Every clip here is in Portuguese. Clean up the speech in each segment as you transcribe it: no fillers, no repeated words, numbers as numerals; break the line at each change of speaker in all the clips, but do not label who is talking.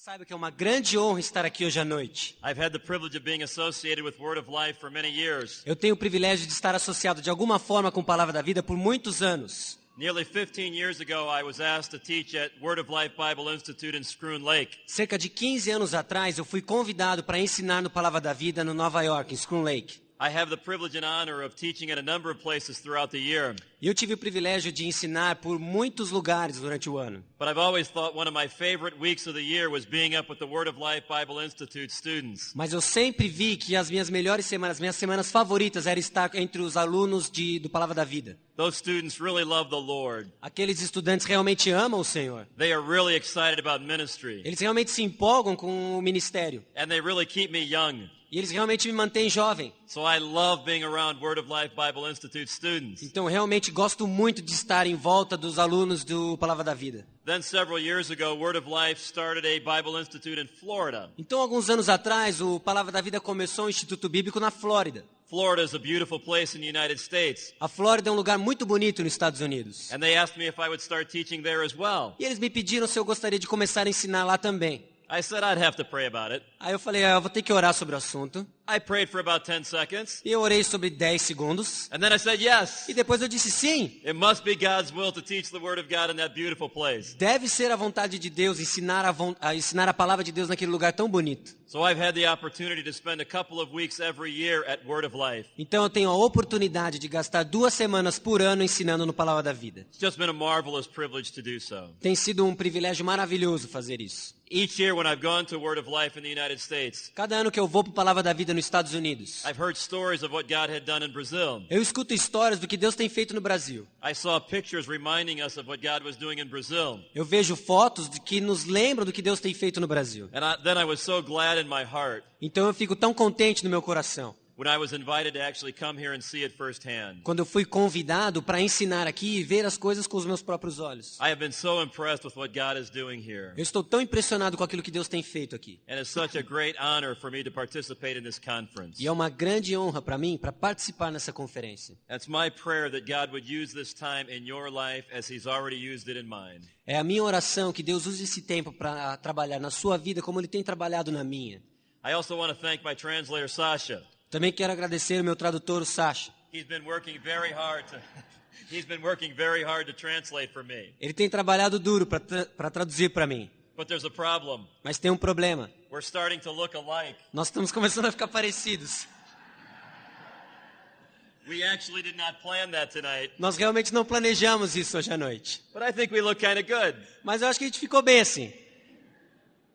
Saiba que é uma grande honra estar aqui hoje à noite.
I've had the privilege of being associated with Word of Life for many years.
Eu tenho o privilégio de estar associado de alguma forma com Palavra da Vida por muitos anos.
Nearly 15 years ago, I was asked to teach at Word of Life Bible Institute in Scroon Lake.
Cerca de 15 anos atrás, eu fui convidado para ensinar no Palavra da Vida no Nova York, em Scroon Lake.
I have the privilege and honor of teaching at a number of places throughout the year.
E eu tive o privilégio de ensinar por muitos lugares durante o ano.
But I've always thought one of my favorite weeks of the year was being up with the Word of Life Bible Institute students.
Mas eu sempre vi que as minhas melhores semanas, minhas semanas favoritas era estar entre os alunos do Palavra da Vida.
Those students really love the Lord.
Aqueles estudantes realmente amam o Senhor.
They are really excited about ministry.
Eles realmente se empolgam com o ministério.
And they really keep me young.
E eles realmente me mantêm jovem.
So I love being around Word of Life Bible Institute students.
Então, realmente gosto muito de estar em volta dos alunos do Palavra da Vida.
Then several years ago, Word of Life started a Bible Institute in Florida.
Então, alguns anos atrás, o Palavra da Vida começou um Instituto Bíblico na Flórida.
Florida is a beautiful place in the United States.
A Flórida é um lugar muito bonito nos Estados Unidos.
And they asked me if I would start teaching there as well.
E eles me pediram se eu gostaria de começar a ensinar lá também.
I said I'd have to pray about it.
Aí eu falei, eu vou ter que orar sobre o assunto.
I prayed for about 10 seconds.
E eu orei sobre 10 segundos.
And then I said yes.
E depois eu disse sim.
It must be God's will to teach the Word of God in that beautiful place.
Deve ser a vontade de Deus ensinar a palavra de Deus naquele lugar tão bonito.
So I've had the opportunity to spend a couple of weeks every year at Word of Life.
Então eu tenho a oportunidade de gastar 2 semanas por ano ensinando no Palavra da Vida.
It's just been a marvelous privilege to do so.
Tem sido um privilégio maravilhoso fazer isso.
Each year when I've gone to Word of Life in the United States,
Cada ano que eu vou para o Palavra da Vida nos Estados Unidos,
I've heard stories of what God had done in Brazil.
eu escuto histórias do que Deus tem feito no Brasil.
I saw pictures reminding us of what God was doing in Brazil.
Eu vejo fotos que nos lembram do que Deus tem feito no Brasil.
And then I was so glad in my heart
Então eu fico tão contente no meu coração
when I was invited to actually come here and see it firsthand.
quando eu fui convidado para ensinar aqui e ver as coisas com os meus próprios olhos.
I have been so impressed with what God is doing here.
Eu estou tão impressionado com aquilo que Deus tem feito aqui.
And it's such a great honor for me to participate in this conference.
E é uma grande honra para mim para participar nessa conferência.
That's my prayer that God would use this time in your life as He's already used it in mine.
É a minha oração que Deus use esse tempo para trabalhar na sua vida como Ele tem trabalhado na minha.
I also want to thank my translator, Sasha.
Também quero agradecer o meu tradutor, o Sasha.
He's been working very hard to translate for me.
Ele tem trabalhado duro para traduzir para mim.
But there's a problem.
Mas tem um problema.
We're starting to look alike.
Nós estamos começando a ficar parecidos.
We actually did not plan that tonight.
Nós realmente não planejamos isso hoje à noite.
But I think we look kind of good.
Mas eu acho que a gente ficou bem assim.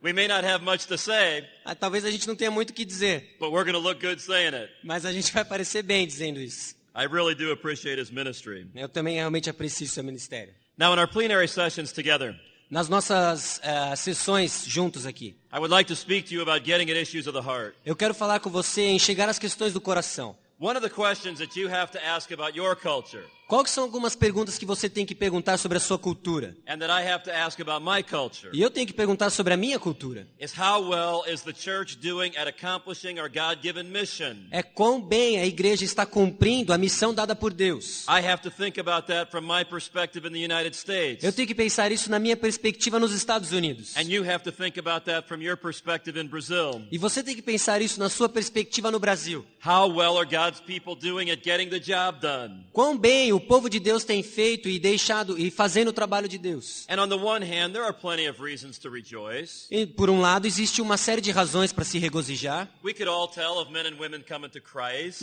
We may not have much to say,
Talvez a gente não tenha muito o que dizer.
but we're going to look good saying it.
Mas a gente vai parecer bem dizendo isso.
I really do appreciate his ministry.
Eu também realmente aprecio seu ministério.
Now, in our plenary sessions together,
Nas nossas sessões juntos aqui,
I would like to speak to you about getting at issues of the heart.
eu quero falar com você em chegar às questões do coração.
One of the questions that you have to ask about your culture,
Quais são algumas perguntas que você tem que perguntar sobre a sua cultura?
and that I have to ask about my culture,
E eu tenho que perguntar sobre a minha cultura.
is how well is the church doing at accomplishing our God-given mission?
É quão bem a igreja está cumprindo a missão dada por Deus.
I have to think about that from my perspective in the United States.
Eu tenho que pensar isso na minha perspectiva nos Estados Unidos.
And you have to think about that from your perspective in Brazil.
E você tem que pensar isso na sua perspectiva no Brasil.
How well are God's people doing at getting the job done?
Quão bem o povo de Deus tem feito e fazendo o trabalho de Deus.
And on the one hand, there are plenty of reasons to rejoice.
E, por um lado, existe uma série de razões para se regozijar.
We could all tell of men and women coming to Christ.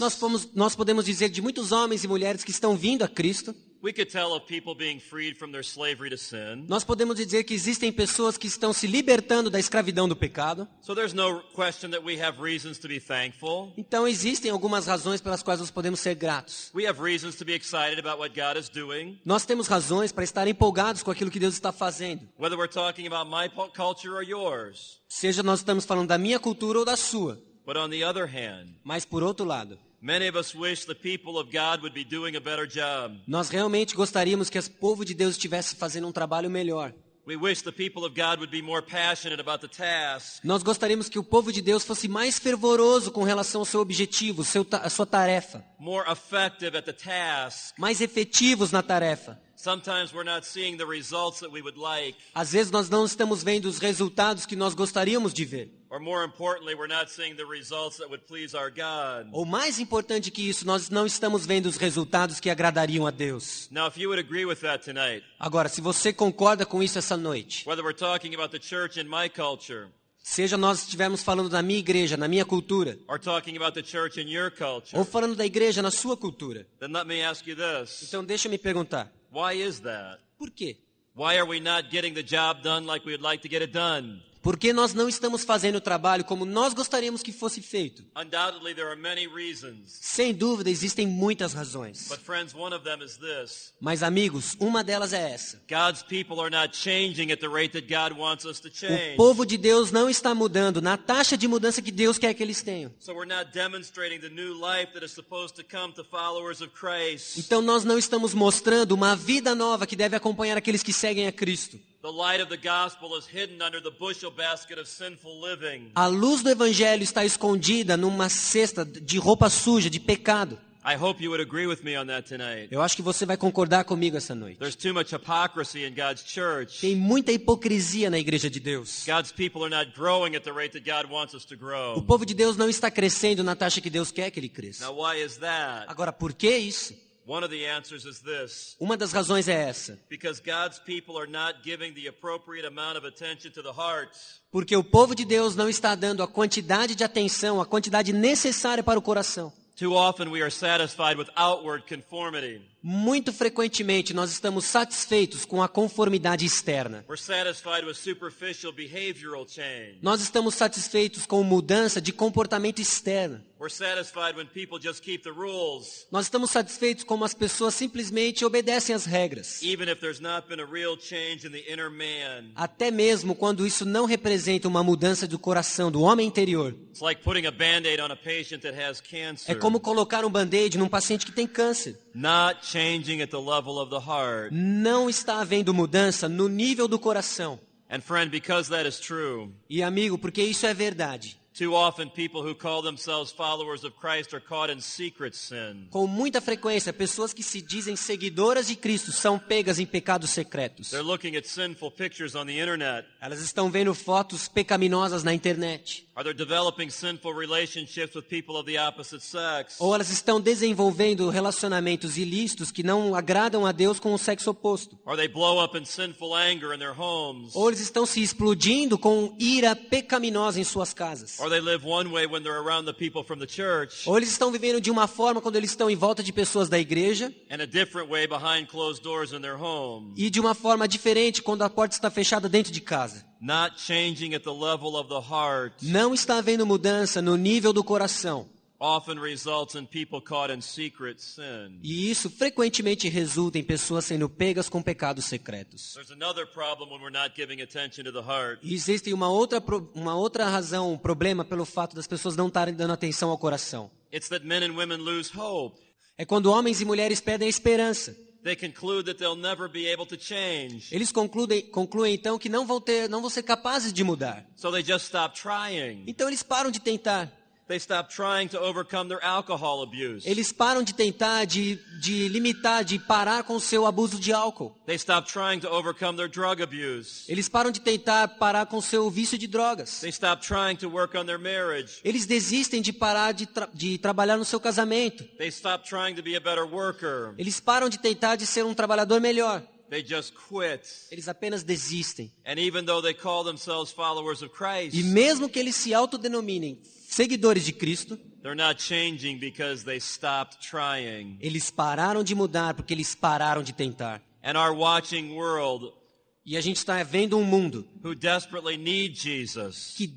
Nós podemos dizer de muitos homens e mulheres que estão vindo a Cristo.
We could tell of people being freed from their slavery to sin.
Nós podemos dizer que existem pessoas que estão se libertando da escravidão do pecado.
So there's no question that we have reasons to be thankful.
Então existem algumas razões pelas quais nós podemos ser gratos.
We have reasons to be excited about what God is doing.
Nós temos razões para estar empolgados com aquilo que Deus está fazendo.
Whether we're talking about my culture or yours.
Seja nós estamos falando da minha cultura ou da sua.
But on the other hand,
Mas por outro lado,
many of us wish the people of God would be doing a better job.
nós realmente gostaríamos que o povo de Deus estivesse fazendo um trabalho melhor.
We wish the people of God would be more passionate about the task.
Nós gostaríamos que o povo de Deus fosse mais fervoroso com relação ao seu objetivo, a sua tarefa.
More effective at the task.
Mais efetivos na tarefa.
Sometimes we're not seeing the results that we would like.
Às vezes nós não estamos vendo os resultados que nós gostaríamos de ver.
Or more importantly, we're not seeing the results that would please our God.
Ou mais importante que isso, nós não estamos vendo os resultados que agradariam a Deus.
Now, if you would agree with that tonight,
Agora, se você concorda com isso essa noite,
whether we're talking about the church in my culture,
seja nós estivermos falando da minha igreja, na minha cultura,
or talking about the church in your culture,
ou falando da igreja na sua cultura,
then let me ask you this.
então deixa eu me perguntar,
Why is that?
por quê?
Why are we not getting the job done like we would like to get it done?
Por que nós não estamos fazendo o trabalho como nós gostaríamos que fosse feito?
Undoubtedly, there are many reasons.
Sem dúvida, existem muitas razões.
But friends, one of them is this.
Mas amigos, uma delas é essa.
God's people are not changing at the rate that God wants us to
O
change.
povo de Deus não está mudando na taxa de mudança que Deus quer que eles tenham.
So we're not demonstrating the new life that is supposed to come to followers of Christ.
Então nós não estamos mostrando uma vida nova que deve acompanhar aqueles que seguem a Cristo.
The light of the gospel is hidden under the bushel basket of sinful living.
A luz do evangelho está escondida numa cesta de roupa suja, de pecado.
I hope you would agree with me on that tonight.
Eu acho que você vai concordar comigo essa noite.
There's too much hypocrisy in God's church.
Tem muita hipocrisia na igreja de Deus.
God's people are not growing at the rate that God wants us to
O
grow.
povo de Deus não está crescendo na taxa que Deus quer que ele cresça.
Now, why is that?
Agora, por que isso?
One of the answers is this.
Uma das razões é essa.
Because God's people are not giving the appropriate amount of attention to the heart.
Porque o povo de Deus não está dando a quantidade de atenção, a quantidade necessária para o coração.
Too often we are satisfied with outward conformity.
Muito frequentemente nós estamos satisfeitos com a conformidade externa.
We're satisfied with superficial behavioral change.
Nós estamos satisfeitos com mudança de comportamento externo.
We're satisfied when people just keep the rules,
Nós estamos satisfeitos como as pessoas simplesmente obedecem às regras.
even if there's not been a real change in the inner man.
Até mesmo quando isso não representa uma mudança do coração, do homem interior.
It's like putting a Band-Aid on a patient that has cancer.
É como colocar um band-aid num paciente que tem câncer.
Not changing at the level of the heart.
Não está havendo mudança no nível do coração.
And friend, because that is true,
E amigo, porque isso é verdade.
too often people who call themselves followers of Christ are caught in secret sin.
Com muita frequência, pessoas que se dizem seguidoras de Cristo são pegas em pecados secretos.
They're looking at sinful pictures on the internet.
Elas estão vendo fotos pecaminosas na internet.
Or they're developing sinful relationships with people of the opposite sex.
Ou elas estão desenvolvendo relacionamentos ilícitos que não agradam a Deus com o sexo oposto.
Or they blow up in sinful anger in their homes.
Ou eles estão se explodindo com ira pecaminosa em suas casas.
Or they live one way when they're around the people from the church,
Ou eles estão vivendo de uma forma quando eles estão em volta de pessoas da igreja
and a different way behind closed doors in their home.
e de uma forma diferente quando a porta está fechada dentro de casa.
Not changing at the level of the heart
Não está havendo mudança no nível do coração.
often results in people caught in secret sin.
E isso frequentemente resulta em pessoas sendo pegas com pecados secretos.
There's another problem when we're not giving attention to the heart.
E existe uma outra razão, um problema pelo fato das pessoas não estarem dando atenção ao coração.
It's that men and women lose hope.
É quando homens e mulheres perdem a esperança.
They conclude that they'll never be able to change.
Eles concluem então que não vão ser capazes de mudar.
So they just stop trying.
Então eles param de tentar.
They stop trying to overcome their alcohol abuse.
Eles param de tentar, de limitar, de parar com o seu abuso de álcool.
They stop trying to overcome their drug abuse.
Eles param de tentar parar com o seu vício de drogas.
They stop trying to work on their marriage.
Eles desistem de parar de trabalhar no seu casamento.
They stop trying to be a better worker.
Eles param de tentar de ser um trabalhador melhor.
They just quit.
Eles apenas desistem.
And even though they call themselves followers of Christ,
E mesmo que eles se autodenominem seguidores de Cristo,
they're not changing because they stopped trying.
eles pararam de mudar porque eles pararam de tentar.
And our watching world,
E a gente está vendo um mundo
who desperately needs Jesus,
que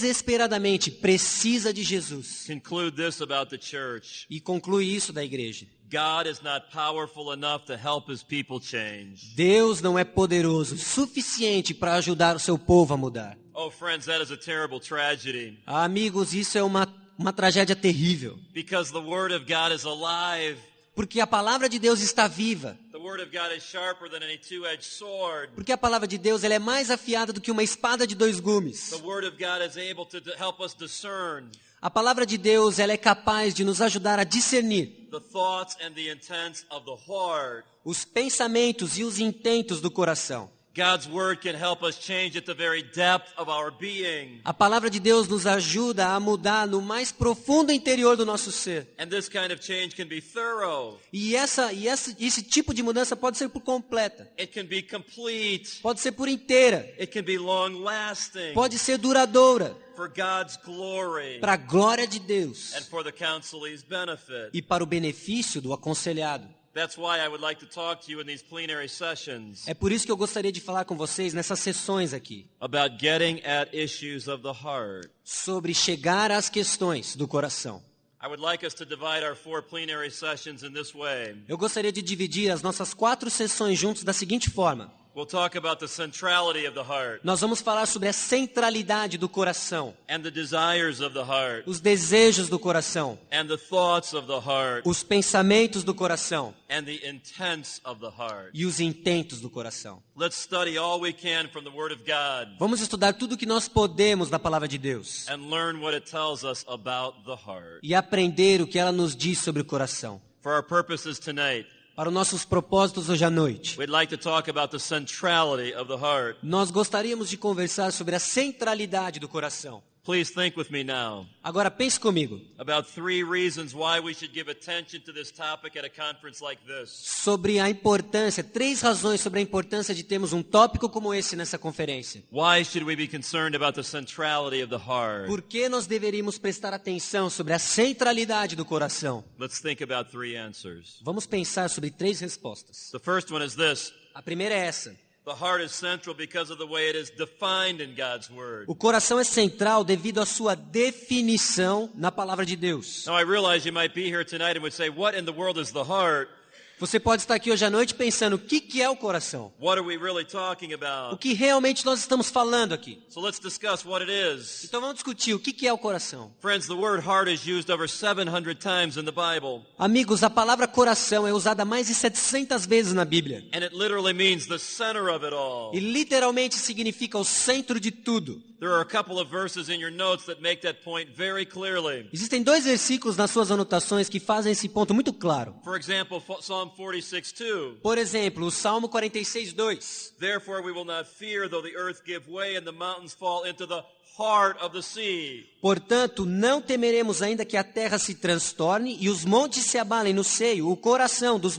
desesperadamente precisa de Jesus.
conclude this about the church.
E conclui isso da igreja.
God is not powerful enough to help his people change.
Deus não é poderoso o suficiente para ajudar o seu povo a mudar.
Oh, friends, that is a terrible tragedy.
Amigos, isso é uma tragédia terrível.
Because the Word of God is alive.
Porque a palavra de Deus está viva.
The Word of God is sharper than any two-edged sword.
Porque a palavra de Deus ela é mais afiada do que uma espada de dois gumes.
The Word of God is able to help us discern
A palavra de Deus ela é capaz de nos ajudar a discernir
the thoughts and the intents of the heart.
os pensamentos e os intentos do coração.
God's Word can help us change at the very depth of our being.
A palavra de Deus nos ajuda a mudar no mais profundo interior do nosso ser.
And this kind of change can be thorough.
E esse tipo de mudança pode ser por completa,
It can be complete.
pode ser por inteira,
It can be long-lasting.
pode ser duradoura,
For God's glory
para a glória de Deus
and for the counselee's benefit.
e para o benefício do aconselhado.
That's why I would like to talk to you in these plenary sessions
É por isso que eu gostaria de falar com vocês nessas sessões aqui,
about getting at issues of the heart.
sobre chegar às questões do coração.
I would like us to divide our 4 plenary sessions in this way.
Eu gostaria de dividir as nossas 4 sessões juntos da seguinte forma.
We'll talk about the centrality of the heart
Nós vamos falar sobre a centralidade do coração,
and the desires of the heart
os desejos do coração,
and the thoughts of the heart
os pensamentos do coração
and the intents of the heart.
e os intentos do coração.
Let's study all we can from the Word of God
Vamos estudar tudo o que nós podemos da palavra de Deus
and learn what it tells us about the heart.
e aprender o que ela nos diz sobre o coração.
For our purposes tonight,
Para os nossos propósitos hoje à noite,
we'd like to talk about the centrality of the heart.
nós gostaríamos de conversar sobre a centralidade do coração.
Please think with me now
Agora pense comigo
about 3 reasons why we should give attention to this topic at a conference like this.
sobre a importância, 3 razões sobre a importância de termos um tópico como esse nessa conferência.
Why should we be concerned about the centrality of the heart?
Por que nós deveríamos prestar atenção sobre a centralidade do coração?
Let's think about 3 answers.
Vamos pensar sobre 3 respostas.
The first one is this.
A primeira é essa.
The heart is central because of the way it is defined in God's Word.
O coração é central devido à sua definição na palavra de Deus.
Now I realize you might be here tonight and would say, what in the world is the heart?
Você pode estar aqui hoje à noite pensando, o que é o coração?
What are we really talking
O
about?
que realmente nós estamos falando aqui?
So let's discuss what it is.
Então vamos discutir o que é o coração.
Friends, the word heart is used over 700 times in the Bible.
Amigos, a palavra coração é usada mais de 700 vezes na Bíblia.
And it literally means the center of it all.
E literalmente significa o centro de tudo.
There are a couple of verses in your notes that make that point very clearly.
Existem 2 versículos nas suas anotações que fazem esse ponto muito claro.
For example, Psalm 46:2.
Por exemplo, o Salmo 46:2.
Therefore we will not fear though the earth give way and the mountains fall into the heart of the sea.
Portanto, não temeremos ainda que a terra se transtorne e os montes se abalem no seio, o coração dos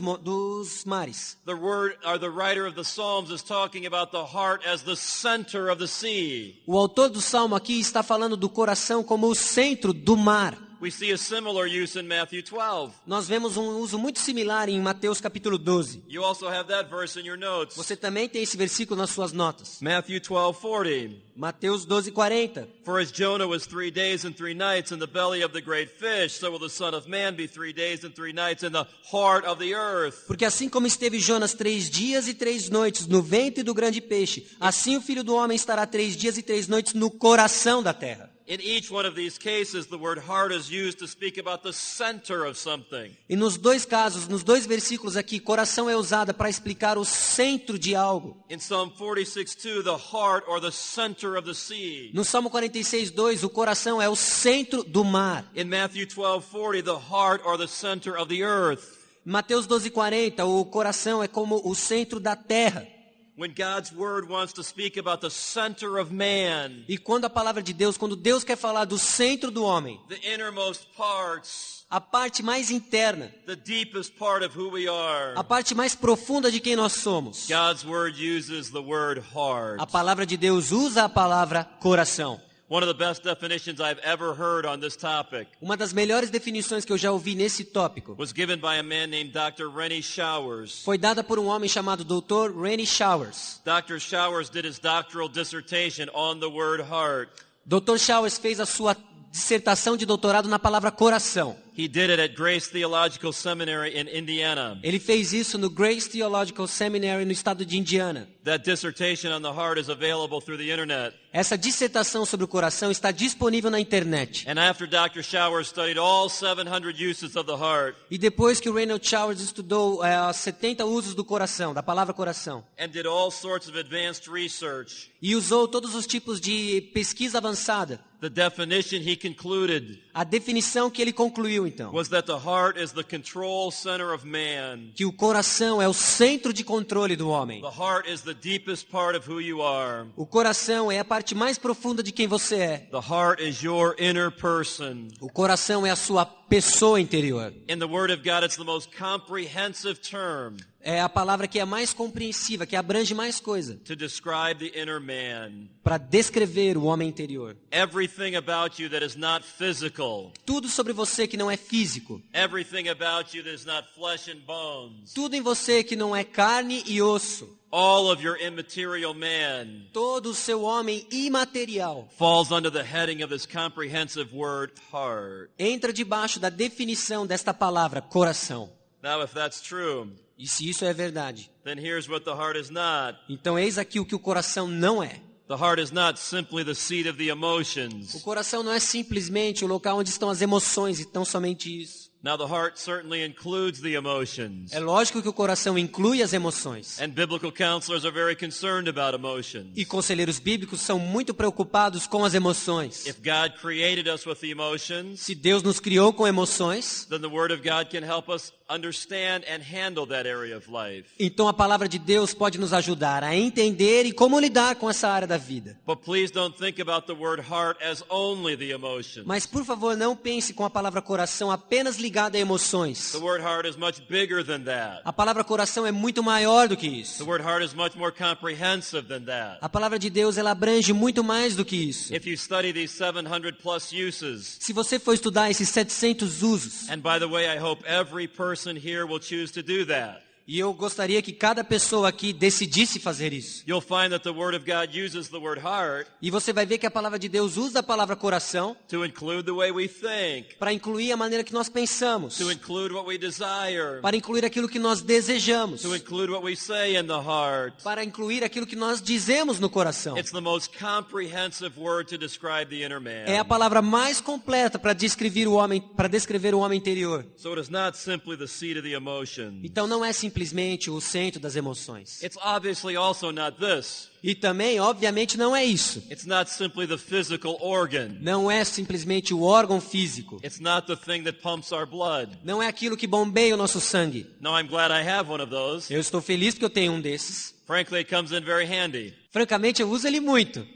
mares.
The writer of the Psalms is talking about the heart as the center of the sea.
O autor do Salmo aqui está falando do coração como o centro do mar.
We see a similar use in Matthew 12.
Nós vemos um uso muito similar em Mateus capítulo 12.
You also have that verse in your notes.
Você também tem esse versículo nas suas notas.
Matthew 12:40.
Mateus 12:40.
For as Jonah was 3 days and 3 nights in the belly of the great fish, so will the Son of Man be 3 days and 3 nights in the heart of the earth.
Porque assim como esteve Jonas 3 dias e 3 noites no ventre do grande peixe, assim o Filho do Homem estará 3 dias e 3 noites no coração da terra.
In each one of these cases, the word heart is used to speak about the center of something.
E nos 2 casos, nos 2 versículos aqui, coração é usada para explicar o centro de algo.
In Psalm 46:2, the heart or the center of the sea.
No Salmo 46:2, o coração é o centro do mar.
In Matthew 12:40, the heart or the center of the earth.
Mateus 12:40, o coração é como o centro da terra.
When God's word wants to speak about the center of man,
E quando a palavra de Deus, quando Deus quer falar do centro do homem,
the innermost parts,
a parte mais interna,
the deepest part of who we are,
a parte mais profunda de quem nós somos,
God's word uses the word heart.
a palavra de Deus usa a palavra coração.
One of the best definitions I've ever heard on this topic
Uma das melhores definições que eu já ouvi nesse tópico
was given by a man named Dr. Rennie Showers.
foi dada por um homem chamado Dr. Rennie Showers.
Dr. Showers did his doctoral dissertation on the word heart.
Dr. Showers fez a sua dissertação de doutorado na palavra coração.
He did it at Grace Theological Seminary in Indiana.
Ele fez isso no Grace Theological Seminary no estado de Indiana.
That dissertation on the heart is available through the internet.
Essa dissertação sobre o coração está disponível na internet.
And after Dr. Showers studied all 700 uses of the heart
E depois que o Reinhold Showers estudou 70 usos do coração, da palavra coração,
and did all sorts of advanced research,
e usou todos os tipos de pesquisa avançada,
the definition he concluded
a definição que ele concluiu então,
was that the heart is the control center of man.
que o coração é o centro de controle do homem.
The heart is the deepest part of who you are.
O coração é a parte mais profunda de quem você é.
The heart is your inner person.
O coração é a sua pessoa interior.
In the Word of God, it's the most comprehensive term
É a palavra que é mais compreensiva, que abrange mais coisa,
to describe the inner man.
para descrever o homem interior.
Everything about you that is not physical.
Tudo sobre você que não é físico.
Everything about you that is not flesh and bones.
Tudo em você que não é carne e osso.
All of your immaterial man
Todo o seu homem imaterial
falls under the heading of this comprehensive word, heart.
entra debaixo da definição desta palavra, coração.
Now, if that's true,
E se isso é verdade,
then here's what the heart is not.
então eis aqui o que o coração não é.
The heart is not simply the seat of the
O
emotions.
coração não é simplesmente o local onde estão as emoções e tão somente isso.
Now, the heart certainly includes the emotions.
É lógico que o coração inclui as emoções.
And biblical counselors are very concerned about emotions.
E conselheiros bíblicos são muito preocupados com as emoções.
If God created us with the emotions,
Se Deus nos criou com emoções,
then the Word of God can help us understand and handle that area of life.
então a palavra de Deus pode nos ajudar a entender e como lidar com essa área da vida.
But please don't think about the word heart as only the emotions.
Mas, por favor, não pense com a palavra coração apenas ligada a emoções.
The word heart is much bigger than that.
A palavra coração é muito maior do que
The
isso.
word heart is much more comprehensive than that.
A palavra de Deus, ela abrange muito mais do que isso.
If you study these 700 plus uses,
Se você for estudar esses 700 usos,
and by the way, I hope every person here will choose to do that.
e eu gostaria que cada pessoa aqui decidisse fazer isso.
You'll find that the Word of God uses the word heart
E você vai ver que a palavra de Deus usa a palavra coração
to include the way we think,
para incluir a maneira que nós pensamos,
to include what we desire,
para incluir aquilo que nós desejamos,
to include what we say in the heart.
para incluir aquilo que nós dizemos no coração.
It's the most comprehensive word to describe the inner man.
É a palavra mais completa para descrever o homem interior.
So it is not simply the seat of the emotions.
Então não é simplesmente o centro das emoções.
It's obviously also not this.
E também, obviamente, não é isso.
It's not simply the physical organ.
Não é simplesmente o órgão físico.
It's not the thing that pumps our blood.
Não é aquilo que bombeia o nosso sangue.
No, I'm glad I have one of those.
Eu estou feliz porque eu tenho um desses.
Frankly, it comes in very handy.
Francamente, eu uso ele muito.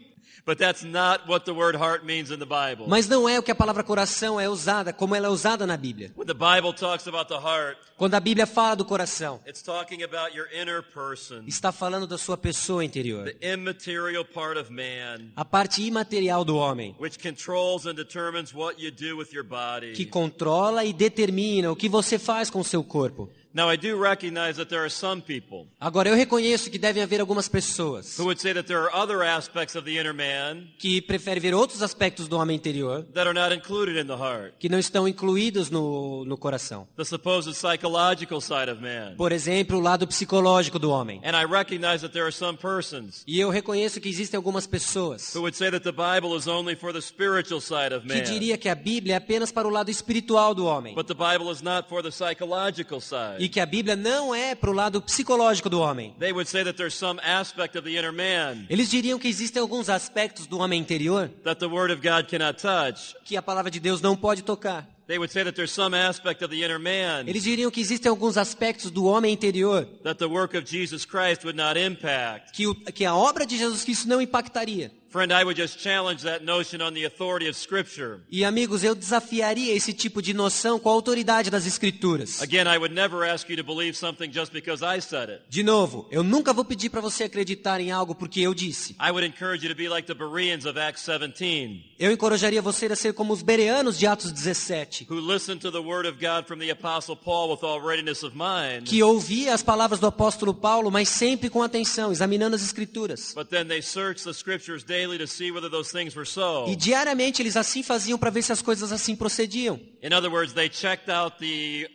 But that's not what the word heart means in the Bible.
Mas não é o que a palavra coração é usada, como ela é usada na Bíblia.
When the Bible talks about the heart,
Quando a Bíblia fala do coração,
it's talking about your inner person,
está falando da sua pessoa interior.
the immaterial part of man,
A parte imaterial do homem,
which controls and determines what you do with your body.
que controla e determina o que você faz com o seu corpo.
Now, I do recognize that there are some people
Agora, eu reconheço que devem haver algumas pessoas
who would say that there are other aspects of the inner man
que preferem ver outros aspectos do homem interior
that are not included in the heart.
que não estão incluídos no coração.
The supposed psychological side of man.
Por exemplo, o lado psicológico do homem.
And I recognize that there are some persons
E eu reconheço que existem algumas pessoas
who would say that the Bible is only for the spiritual side of
que
man.
diria que a Bíblia é apenas para o lado espiritual do homem.
But the Bible is not for the psychological side.
E que a Bíblia não é para o lado psicológico do homem.
They would say that there's some aspect of the inner man
Eles diriam que existem alguns aspectos do homem interior
that the Word of God cannot touch.
que a palavra de Deus não pode tocar.
They would say that there's some aspect of the inner man
Eles diriam que existem alguns aspectos do homem interior
that the work of Jesus Christ would not impact.
que a obra de Jesus Cristo não impactaria.
Friend, I would just challenge that notion on the authority of Scripture.
E amigos, eu desafiaria esse tipo de noção com a autoridade das Escrituras.
Again, I would never ask you to believe something just because I said it.
De novo, eu nunca vou pedir para você acreditar em algo porque eu disse.
I would encourage you to be like the Bereans of Acts 17,
Eu encorajaria você a ser como os bereanos de Atos 17,
who listened to the Word of God from the Apostle Paul with all readiness of mind,
que ouvia as palavras do apóstolo Paulo, mas sempre com atenção, examinando as Escrituras.
but then they searched the Scriptures daily daily to see whether those things were so.
E diariamente eles assim faziam para ver se as coisas assim procediam.
In other words, they checked out the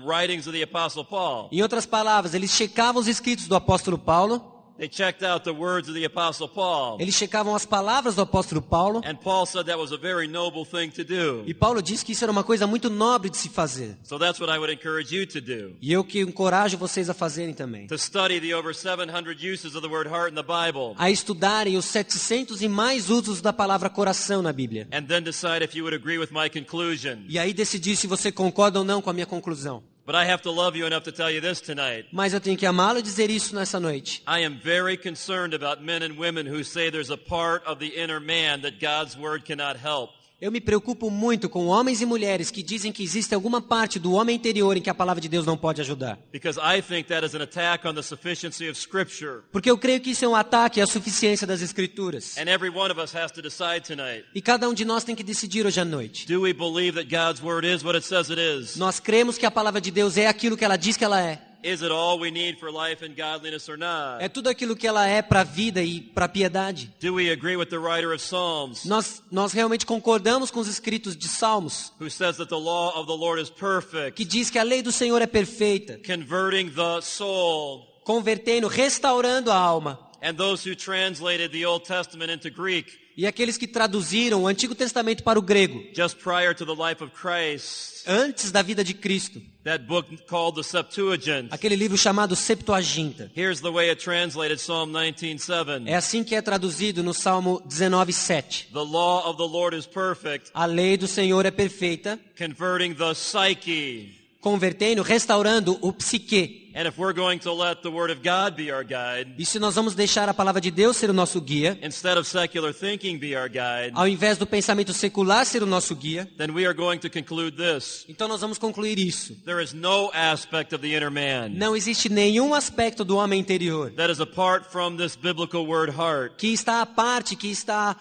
writings of the Apostle Paul.
Em outras palavras, eles checavam os escritos do apóstolo Paulo.
They checked out the words of the Apostle Paul.
Eles checavam as palavras do apóstolo Paulo.
And Paul said that was a very noble thing to do.
E Paulo disse que isso era uma coisa muito nobre de se fazer.
So that's what I would encourage you to do.
E eu que encorajo vocês a fazerem também.
To study the over 700 uses of the word heart in the Bible.
A estudarem os 700 e mais usos da palavra coração na Bíblia.
And then decide if you would agree with my conclusion.
E aí decidir se você concorda ou não com a minha conclusão.
But I have to love you enough to tell you this tonight.
Mas eu tenho que amá-lo e dizer isso nessa noite.
I am very concerned about men and women who say there's a part of the inner man that God's word cannot help.
Eu me preocupo muito com homens e mulheres que dizem que existe alguma parte do homem interior em que a palavra de Deus não pode ajudar.
Because I think that is an attack on the sufficiency of Scripture.
Porque eu creio que isso é um ataque à suficiência das Escrituras.
And every one of us has to decide tonight.
E cada um de nós tem que decidir hoje à noite.
Do we believe that God's word is what it says it is?
Nós cremos que a palavra de Deus é aquilo que ela diz que ela é.
Is it all we need for life and godliness or not?
É tudo aquilo que ela é para a vida e para a piedade.
Do we agree with the writer of Psalms,
Nós realmente concordamos com os escritos de Salmos,
who says that the law of the Lord is perfect,
que diz que a lei do Senhor é perfeita,
converting the soul?
convertendo, restaurando a alma.
And those who translated the Old Testament into Greek
E aqueles que traduziram o Antigo Testamento para o grego,
just prior to the life of Christ,
antes da vida de Cristo,
that book called the Septuagint.
aquele livro chamado Septuaginta.
Here's the way it translated Psalm 19:7.
É assim que é traduzido no Salmo 19:7.
The law of the Lord is perfect,
A lei do Senhor é perfeita,
converting the psyche.
convertendo, restaurando o psique.
And if we're going to let the Word of God be our guide,
E se nós vamos deixar a palavra de Deus ser o nosso guia,
instead of secular thinking be our guide,
ao invés do pensamento secular ser o nosso guia,
then we are going to conclude this.
então nós vamos concluir isso.
There is no aspect of the inner man
Não existe nenhum aspecto do homem interior
that is apart from this biblical word heart.
que está à parte, que está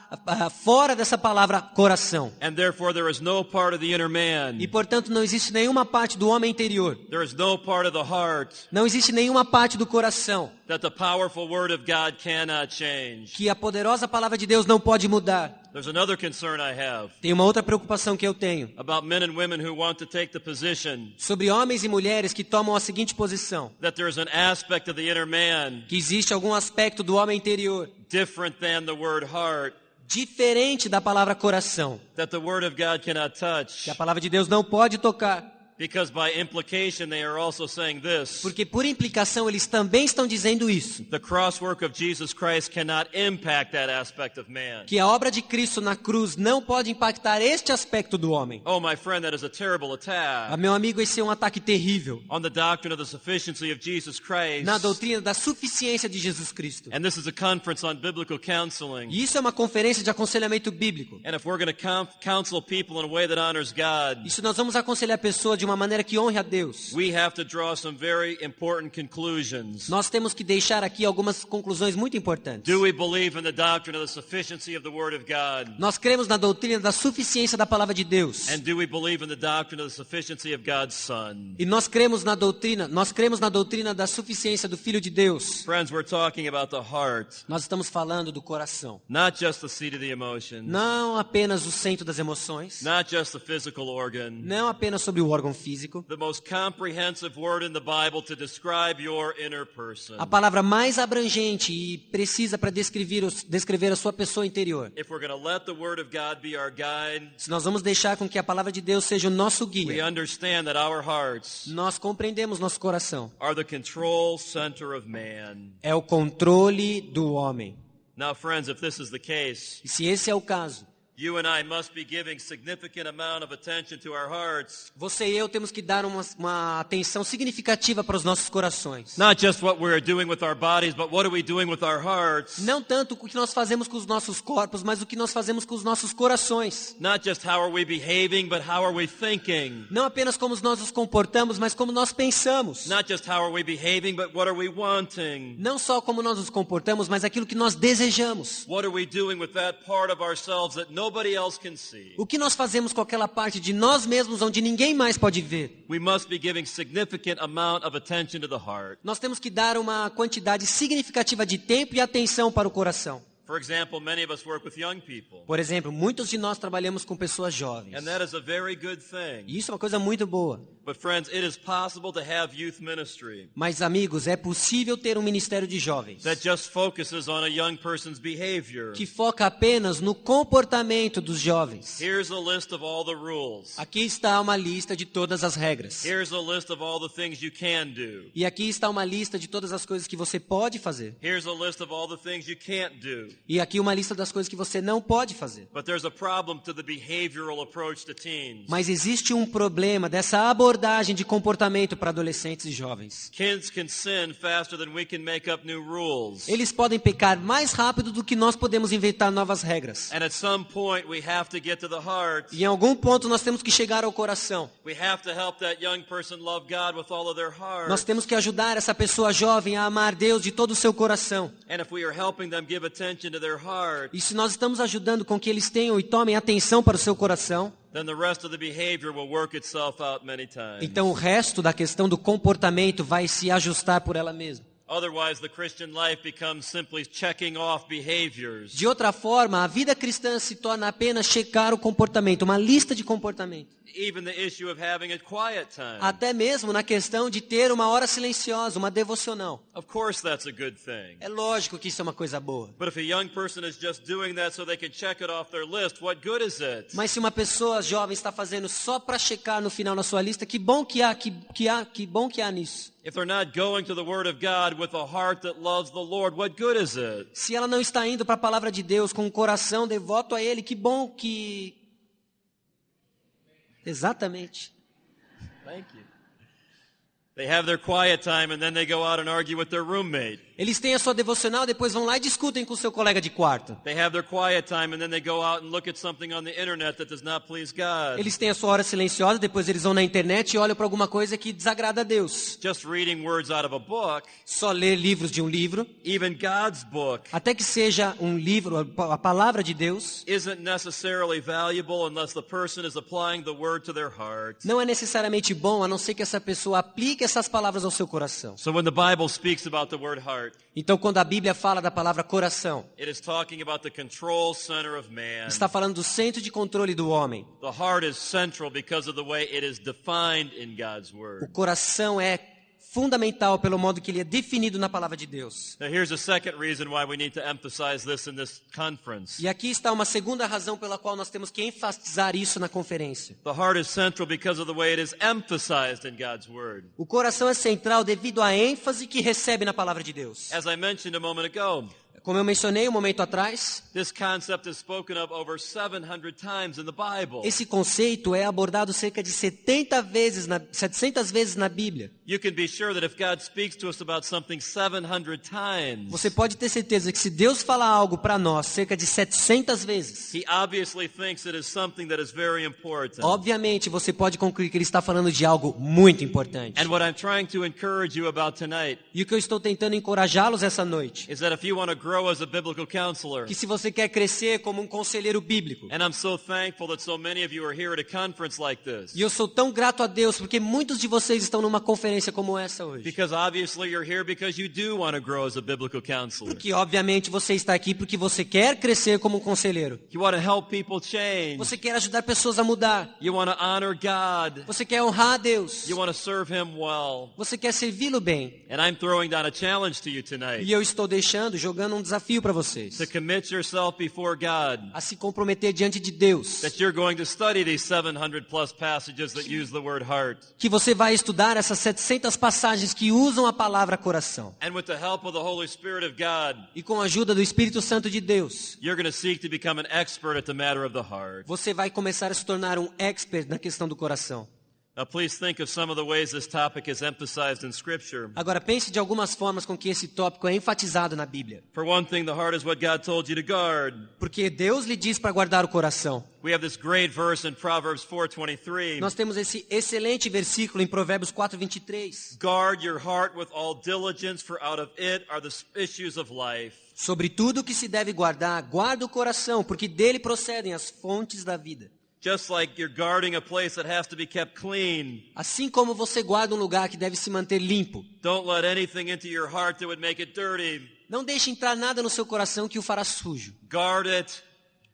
fora dessa palavra coração.
And therefore there is no part of the inner man.
E portanto não existe nenhuma parte do homem interior.
There is no part of the heart
Não existe nenhuma parte do coração
that the powerful word of God cannot change.
que a poderosa palavra de Deus não pode mudar.
There's another concern I have
Tem uma outra preocupação que eu tenho
about men and women who want to take the position
sobre homens e mulheres que tomam a seguinte posição:
that there's an aspect of the inner man
que existe algum aspecto do homem interior
different than the word heart
diferente da palavra coração,
that the word of God cannot touch.
que a palavra de Deus não pode tocar.
Because by implication they are also saying this.
Porque por implicação eles também estão dizendo isso,
The crosswork of Jesus Christ cannot impact that aspect of man.
que a obra de Cristo na cruz não pode impactar este aspecto do homem.
Oh, my friend, that is a terrible attack
Meu amigo, esse é um ataque terrível
on the doctrine of the sufficiency of Jesus Christ.
na doutrina da suficiência de Jesus Cristo.
And this is a conference on biblical counseling.
E isso é uma conferência de aconselhamento bíblico.
And if we're going to counsel people in a way that honors God,
E se nós vamos aconselhar a pessoa de uma maneira que honre a Deus,
we have to draw some very important conclusions.
nós temos que deixar aqui algumas conclusões muito importantes.
Do we believe in the doctrine of the sufficiency of the Word of God?
Nós cremos na doutrina da suficiência da palavra de Deus.
And do we believe in the doctrine of the sufficiency of God's Son?
E nós cremos na doutrina da suficiência do Filho de Deus.
Friends, we're talking about the heart,
Nós estamos falando do coração.
not just the seat of the emotions,
Não apenas o centro das emoções,
not just the physical organ.
não apenas sobre o órgão físico.
The most comprehensive word in the Bible to describe your inner person.
A palavra mais abrangente e precisa para descrever a sua pessoa interior.
If we're going to let the Word of God be our guide,
Se nós vamos deixar com que a palavra de Deus seja o nosso
we
guia,
understand that our hearts
nós compreendemos nosso coração.
are the control center of man.
É o controle do homem.
Now, friends, if this is the case,
E se esse é o caso,
you and I must be giving significant amount of attention to our hearts.
você e eu temos que dar uma atenção significativa para os nossos corações.
Not just what we're doing with our bodies, but what are we doing with our hearts?
Não tanto o que nós fazemos com os nossos corpos, mas o que nós fazemos com os nossos corações.
Not just how are we behaving, but how are we thinking?
Não apenas como nós nos comportamos, mas como nós pensamos.
Not just how are we behaving, but what are we wanting?
Não só como nós nos comportamos, mas aquilo que nós desejamos.
What are we doing with that part of ourselves that nobody else can see?
O que nós fazemos com aquela parte de nós mesmos onde ninguém mais pode ver?
We must be giving significant amount of attention to the heart.
Nós temos que dar uma quantidade significativa de tempo e atenção para o coração.
For example, many of us work with young people.
Por exemplo, muitos de nós trabalhamos com pessoas jovens.
And that is a very good thing.
E isso é uma coisa muito boa.
But friends, it is possible to have youth ministry
Mas, amigos, é possível ter um ministério de jovens
that just focuses on a young person's behavior.
que foca apenas no comportamento dos jovens.
Here's a list of all the rules.
Aqui está uma lista de todas as regras.
Here's a list of all the things you can do.
E aqui está uma lista de todas as coisas que você pode fazer.
Here's a list of all the things you can't do.
E aqui uma lista das coisas que você não pode fazer.
But there's a problem to the behavioral approach to teens.
Mas existe um problema dessa abordagem de comportamento para adolescentes e jovens.
Kids can sin faster than we can make up new rules.
Eles podem pecar mais rápido do que nós podemos inventar novas regras.
And at some point we have to get to the heart.
E em algum ponto nós temos que chegar ao coração.
We have to help that young person love God with all of their heart.
Nós temos que ajudar essa pessoa jovem a amar Deus de todo o seu coração.
And if we are helping them give attention to their heart,
E se nós estamos ajudando com que eles tenham e tomem atenção para o seu coração,
then the rest of the behavior will work itself out many times.
então o resto da questão do comportamento vai se ajustar por ela mesma.
Otherwise, the Christian life becomes simply checking off behaviors.
De outra forma, a vida cristã se torna apenas checar o comportamento, uma lista de comportamento.
Even the issue of having a quiet time.
Até mesmo na questão de ter uma hora silenciosa, uma devocional.
Of course that's a good thing.
É lógico que isso é uma coisa boa.
But if a young person is just doing that so they can check it off their list, what good is it?
Mas se uma pessoa jovem está fazendo só para checar no final na sua lista, que bom que há nisso.
If they're not going to the Word of God with a heart that loves the Lord, what good is it?
Se ela não está indo para a palavra de Deus com um coração devoto a Ele, que bom que... Exatamente.
Thank you. They have their quiet time and then they go out and argue with their roommate.
Eles têm a sua devocional, depois vão lá e discutem com o seu colega de quarto.
They have their quiet time and then they go out and look at something on the internet that does not please God.
Eles têm a sua hora silenciosa, depois eles vão na internet e olham para alguma coisa que desagrada a Deus.
Just reading words out of a book,
Só ler livros de um livro,
even God's book,
até que seja um livro, a palavra de Deus,
isn't necessarily valuable unless the person is applying the word to their heart.
não é necessariamente bom, a não ser que essa pessoa aplique essas palavras ao seu coração.
So when the Bible speaks about the word heart,
Então, quando a Bíblia fala da palavra coração,
it is talking about the control center of man.
está falando do centro de controle do homem.
The heart is central because of the way it is defined in God's
O
word.
coração é fundamental pelo modo que ele é definido na palavra de Deus.
Now here's a second reason why we need to emphasize this in this conference.
E aqui está uma segunda razão pela qual nós temos que enfatizar isso na conferência.
The heart is central because of the way it is emphasized in God's word.
O coração é central devido à ênfase que recebe na palavra de Deus.
As I mentioned a moment ago,
Como eu mencionei um momento atrás,
this concept is spoken of over 700 times in the Bible.
esse conceito é abordado cerca de 700 vezes na Bíblia.
You can be sure that if God speaks to us about something 700 times,
Você pode ter certeza que se Deus falar algo para nós cerca de 700 vezes,
He obviously thinks it is something that is very important.
obviamente você pode concluir que ele está falando de algo muito importante.
And what I'm trying to encourage you about tonight
E o que eu estou tentando encorajá-los essa noite,
is that if you want to grow as a biblical counselor,
que se você quer crescer como um conselheiro bíblico,
and I'm so thankful that so many of you are here at a conference like this,
e eu sou tão grato a Deus porque muitos de vocês estão numa conferência como essa hoje.
because obviously you're here because you do want to grow as a biblical counselor.
Porque obviamente você está aqui porque você quer crescer como um conselheiro.
You want to help people change.
Você quer ajudar pessoas a mudar.
You want to honor God.
Você quer honrar a Deus.
You want to serve Him well.
Você quer servi-lo bem.
And I'm throwing down a challenge to you tonight
E eu estou jogando um desafio para vocês.
to commit yourself before God
A se comprometer diante de Deus.
that you're going to study these 700 plus passages that use the word heart.
Que você vai estudar essas 700 passagens que usam a palavra coração.
And with the help of the Holy Spirit of God,
E com a ajuda do Espírito Santo de Deus,
you're going to seek to become an expert at the matter of the heart.
você vai começar a se tornar um expert na questão do coração.
Now please think of some of the ways this topic is emphasized in Scripture.
Agora pense de algumas formas com que esse tópico é enfatizado na Bíblia.
For one thing, the heart is what God told you to guard.
Porque Deus lhe diz para guardar o coração.
We have this great verse in Proverbs 4:23.
Nós temos esse excelente versículo em Provérbios 4:23.
Guard your heart with all diligence, for out of it are the issues of life.
Sobre tudo o que se deve guardar, guarda o coração, porque dele procedem as fontes da vida.
Just like you're guarding a place that has to be kept clean.
Assim como você guarda um lugar que deve se manter limpo.
Don't let anything into your heart that would make it dirty.
Não deixe entrar nada no seu coração que o fará sujo.
Guard it.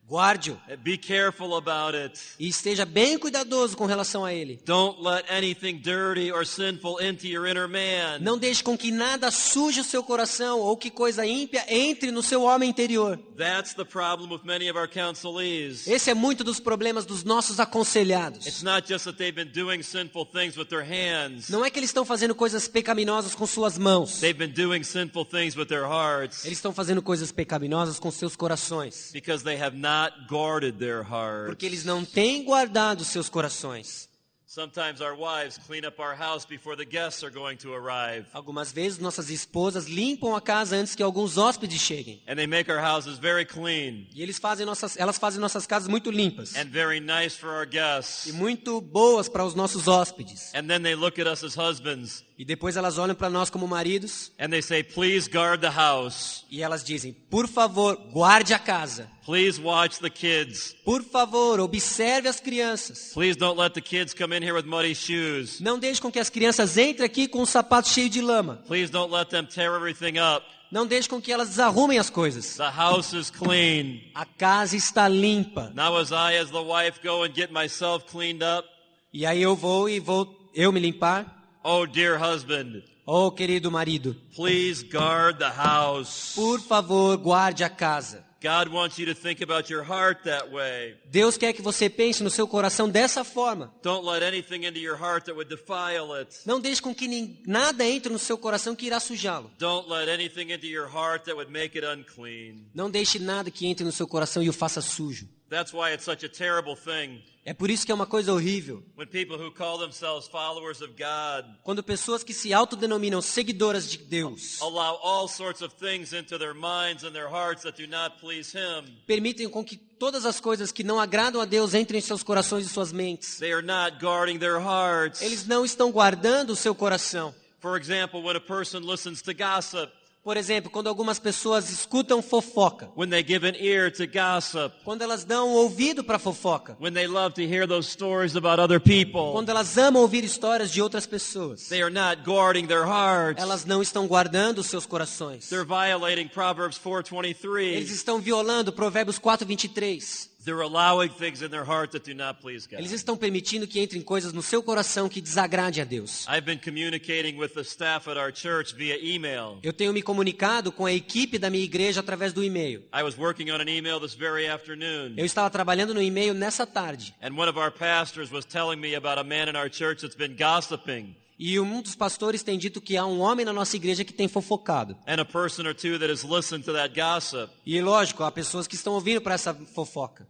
Guarde-o
Be careful about it.
e esteja bem cuidadoso com relação a ele.
Don't let anything dirty or sinful into your inner man.
Não deixe com que nada suje o seu coração ou que coisa ímpia entre no seu homem interior.
That's the problem with many of our counselees.
Esse é muito dos problemas dos nossos aconselhados.
It's not just that they've been doing sinful things with their hands.
Não é que eles estão fazendo coisas pecaminosas com suas mãos.
They've been doing sinful things with their hearts
Eles estão fazendo coisas pecaminosas com seus corações.
because they have not guarded their hearts.
Porque eles não têm guardado seus corações.
Sometimes our wives clean up our house before the guests are going to arrive.
Algumas vezes nossas esposas limpam a casa antes que alguns hóspedes cheguem.
And they make our houses very clean
E elas fazem nossas casas muito limpas.
and very nice for our
E
guests.
muito boas para os nossos hóspedes.
And then they look at us as husbands
E depois elas olham para nós como maridos.
and they say, please guard the house.
E elas dizem, por favor, guarde a casa.
Please watch the kids.
Por favor, observe as crianças.
Please don't let the kids come in here with muddy shoes.
Não deixe com que as crianças entrem aqui com os sapatos cheios de lama.
Please don't let them tear everything up.
Não deixe com que elas desarrumem as coisas.
The house is clean.
A casa está limpa.
Now as I, as the wife, go and get myself cleaned up,
E aí eu vou me limpar.
oh dear husband,
Oh, querido marido,
please guard the house.
por favor, guarde a casa.
God wants you to think about your heart that way.
Deus quer que você pense no seu coração dessa forma.
Don't let anything into your heart that would defile it.
Não deixe com que nada entre no seu coração que irá sujá-lo.
Don't let anything into your heart that would make it unclean.
Não deixe nada que entre no seu coração e o faça sujo.
That's why it's such a terrible thing
É por isso que é uma coisa horrível.
when people who call themselves followers of God
Quando pessoas que se autodenominam seguidoras de Deus
allow all sorts of things into their minds and their hearts that do not please Him.
permitem com que todas as coisas que não agradam a Deus entrem em seus corações e suas mentes.
They are not guarding their hearts.
Eles não estão guardando o seu coração.
For example, when a person listens to gossip,
Por exemplo, quando algumas pessoas escutam fofoca,
when they give an ear to gossip,
quando elas dão ouvido para fofoca,
when they love to hear those stories about other people,
quando elas amam ouvir histórias de outras pessoas,
they are not guarding their hearts.
elas não estão guardando os seus corações.
They're violating Proverbs
Eles
4:23.
estão violando Provérbios 4:23.
They're allowing things in their heart that do not please God.
Eles estão permitindo que entrem coisas no seu coração que desagrade a Deus.
I've been communicating with the staff at our church via email.
Eu tenho me comunicado com a equipe da minha igreja através do e-mail.
I was working on an email this very afternoon,
Eu estava trabalhando no e-mail nessa tarde.
and one of our pastors was telling me about a man in our church that's been gossiping,
E um dos pastores tem dito que há um homem na nossa igreja que tem fofocado.
and a person or two that has listened to that gossip.
E lógico, há pessoas que estão ouvindo para essa fofoca.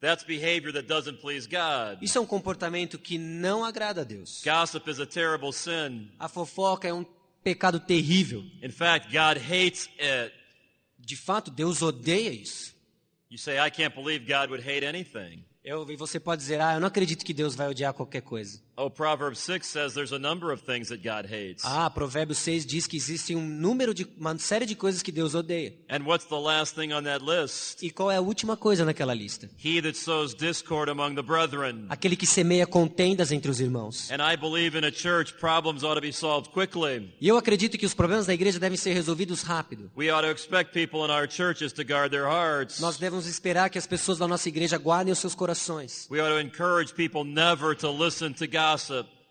That's behavior that doesn't please God.
Isso é um comportamento que não agrada a Deus.
Gossip is a terrible sin.
A fofoca é um pecado terrível.
In fact, God hates it.
De fato, Deus odeia isso.
You say, I can't believe God would hate anything.
E você pode dizer, eu não acredito que Deus vai odiar qualquer coisa.
Oh, Proverbs 6 says there's a number of things that God hates.
Provérbios 6 diz que existe uma série de coisas que Deus odeia.
And what's the last thing on that list?
E qual é a última coisa naquela lista?
He that sows discord among the brethren.
Aquele que semeia contendas entre os irmãos.
And I believe in a church, problems ought to be solved quickly.
E eu acredito que os problemas da igreja devem ser resolvidos rápido.
We ought to expect people in our churches to guard their hearts.
Nós devemos esperar que as pessoas da nossa igreja guardem os seus corações.
We ought to encourage people never to listen to gossip.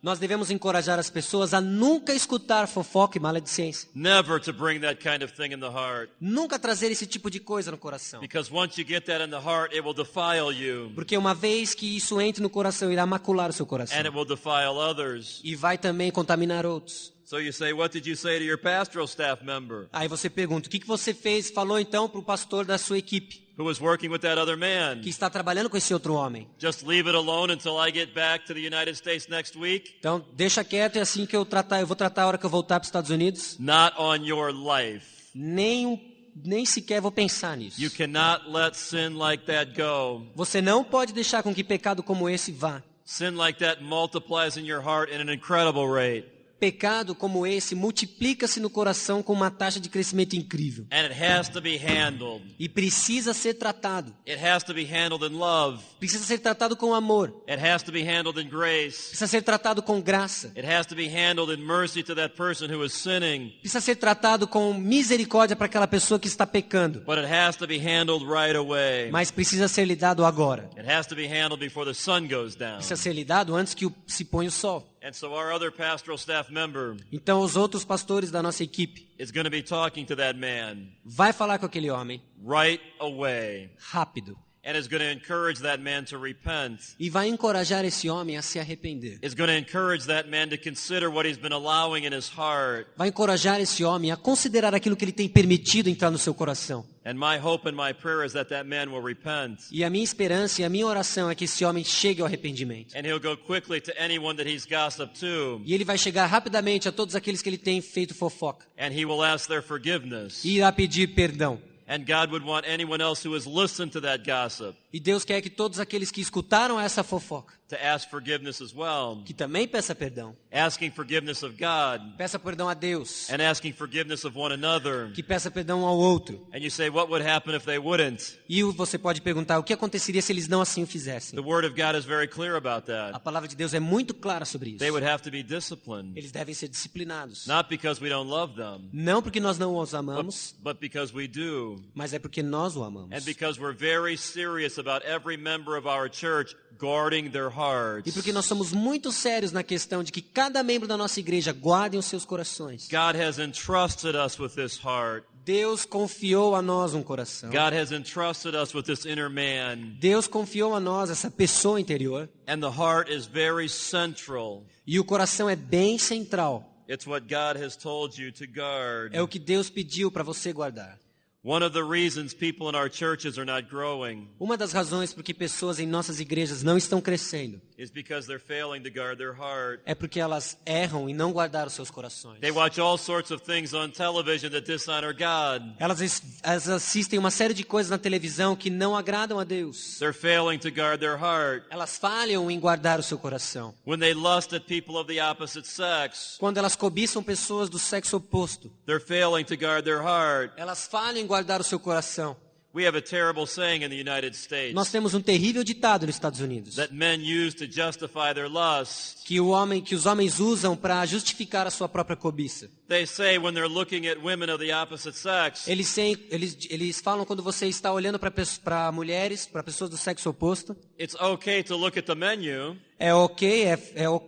Nós devemos encorajar as pessoas a nunca escutar fofoca e maledicência.
Never to bring that kind of thing in the heart.
Nunca trazer esse tipo de coisa no coração.
Because once you get that in the heart, it will defile you.
Porque uma vez que isso entre no coração, irá macular o seu coração.
And it will defile others.
E vai também contaminar outros.
So you say, what did you say to your pastoral staff member
Aí você pergunta, o que você falou então para o pastor da sua equipe,
who was working with that other man?
que está trabalhando com esse outro homem?
Just leave it alone until I get back to the United States next week?
Então, deixa quieto e assim que eu vou tratar a hora que eu voltar para os Estados Unidos.
Not on your life.
Nem sequer vou pensar nisso.
You cannot let sin like that go.
Você não pode deixar com que pecado como esse vá.
Sin like that multiplies in your heart at an incredible rate.
Pecado como esse multiplica-se no coração com uma taxa de crescimento incrível.
And it has to be handled.
E precisa ser tratado.
It has to be handled in love.
Precisa ser tratado com amor.
It has to be handled in grace.
Precisa ser tratado com graça.
It has to be handled in mercy to that person who is sinning.
Precisa ser tratado com misericórdia para aquela pessoa que está pecando.
But it has to be handled right away.
Mas precisa ser lidado agora.
It has to be handled before the sun goes down.
Precisa ser lidado antes que se ponha o sol.
And so our other pastoral staff member
Então os outros pastores da nossa equipe
is going to be talking to that man
vai falar com aquele homem
right away
rápido
and is going to encourage that man to repent.
e vai encorajar esse homem a se arrepender.
Is going to encourage that man to consider what he's been allowing in his heart.
Vai encorajar esse homem a considerar aquilo que ele tem permitido entrar no seu coração.
And my hope and my prayer is that that man will repent.
E a minha esperança e a minha oração é que esse homem chegue ao arrependimento.
And he'll go quickly to anyone that he's gossiped to.
E ele vai chegar rapidamente a todos aqueles que ele tem feito fofoca.
And he will ask their forgiveness.
E irá pedir perdão.
And God would want anyone else who has listened to that gossip
E Deus quer que todos aqueles que escutaram essa fofoca,
to ask forgiveness as well.
que também peça perdão.
Asking forgiveness of God
Peça perdão a Deus.
and asking forgiveness of one another.
Que peça perdão ao outro.
And you say, what would happen if they wouldn't?
E você pode perguntar o que aconteceria se eles não assim o fizessem.
The Word of God is very clear about
A
that.
palavra de Deus é muito clara sobre isso.
They would have to be disciplined.
Eles devem ser disciplinados.
Not because we don't love them,
Não porque nós não os amamos,
but because we do.
mas é porque nós o amamos.
And because we're very serious about every member of our church guarding their hearts.
E porque nós somos muito sérios na questão de que cada membro da nossa igreja guardem os seus corações.
God has entrusted us with this heart.
Deus confiou a nós um coração.
God has entrusted us with this inner man.
Deus confiou a nós essa pessoa interior.
And the heart is very central.
E o coração é bem central.
It's what God has told you to guard.
É o que Deus pediu para você guardar.
One of the reasons people in our churches are not growing
Uma das razões por que pessoas em nossas igrejas não estão crescendo
is because they're failing to guard their heart.
é porque elas erram em não guardar os seus corações.
They watch all sorts of things on television that dishonor God.
Elas assistem uma série de coisas na televisão que não agradam a Deus.
They're failing to guard their heart.
Elas falham em guardar o seu coração.
When they lust at people of the opposite sex,
Quando elas cobiçam pessoas do sexo oposto,
they're failing to guard their heart.
elas falham em guardar o seu coração.
We have a terrible saying in the United States
Nós temos um terrível ditado nos Estados Unidos
that men use to justify their lust.
que os homens usam para justificar a sua própria cobiça.
They say when they're looking at women of the opposite sex,
Eles falam quando você está olhando para mulheres, para pessoas do sexo oposto,
it's okay to look at the menu
é ok,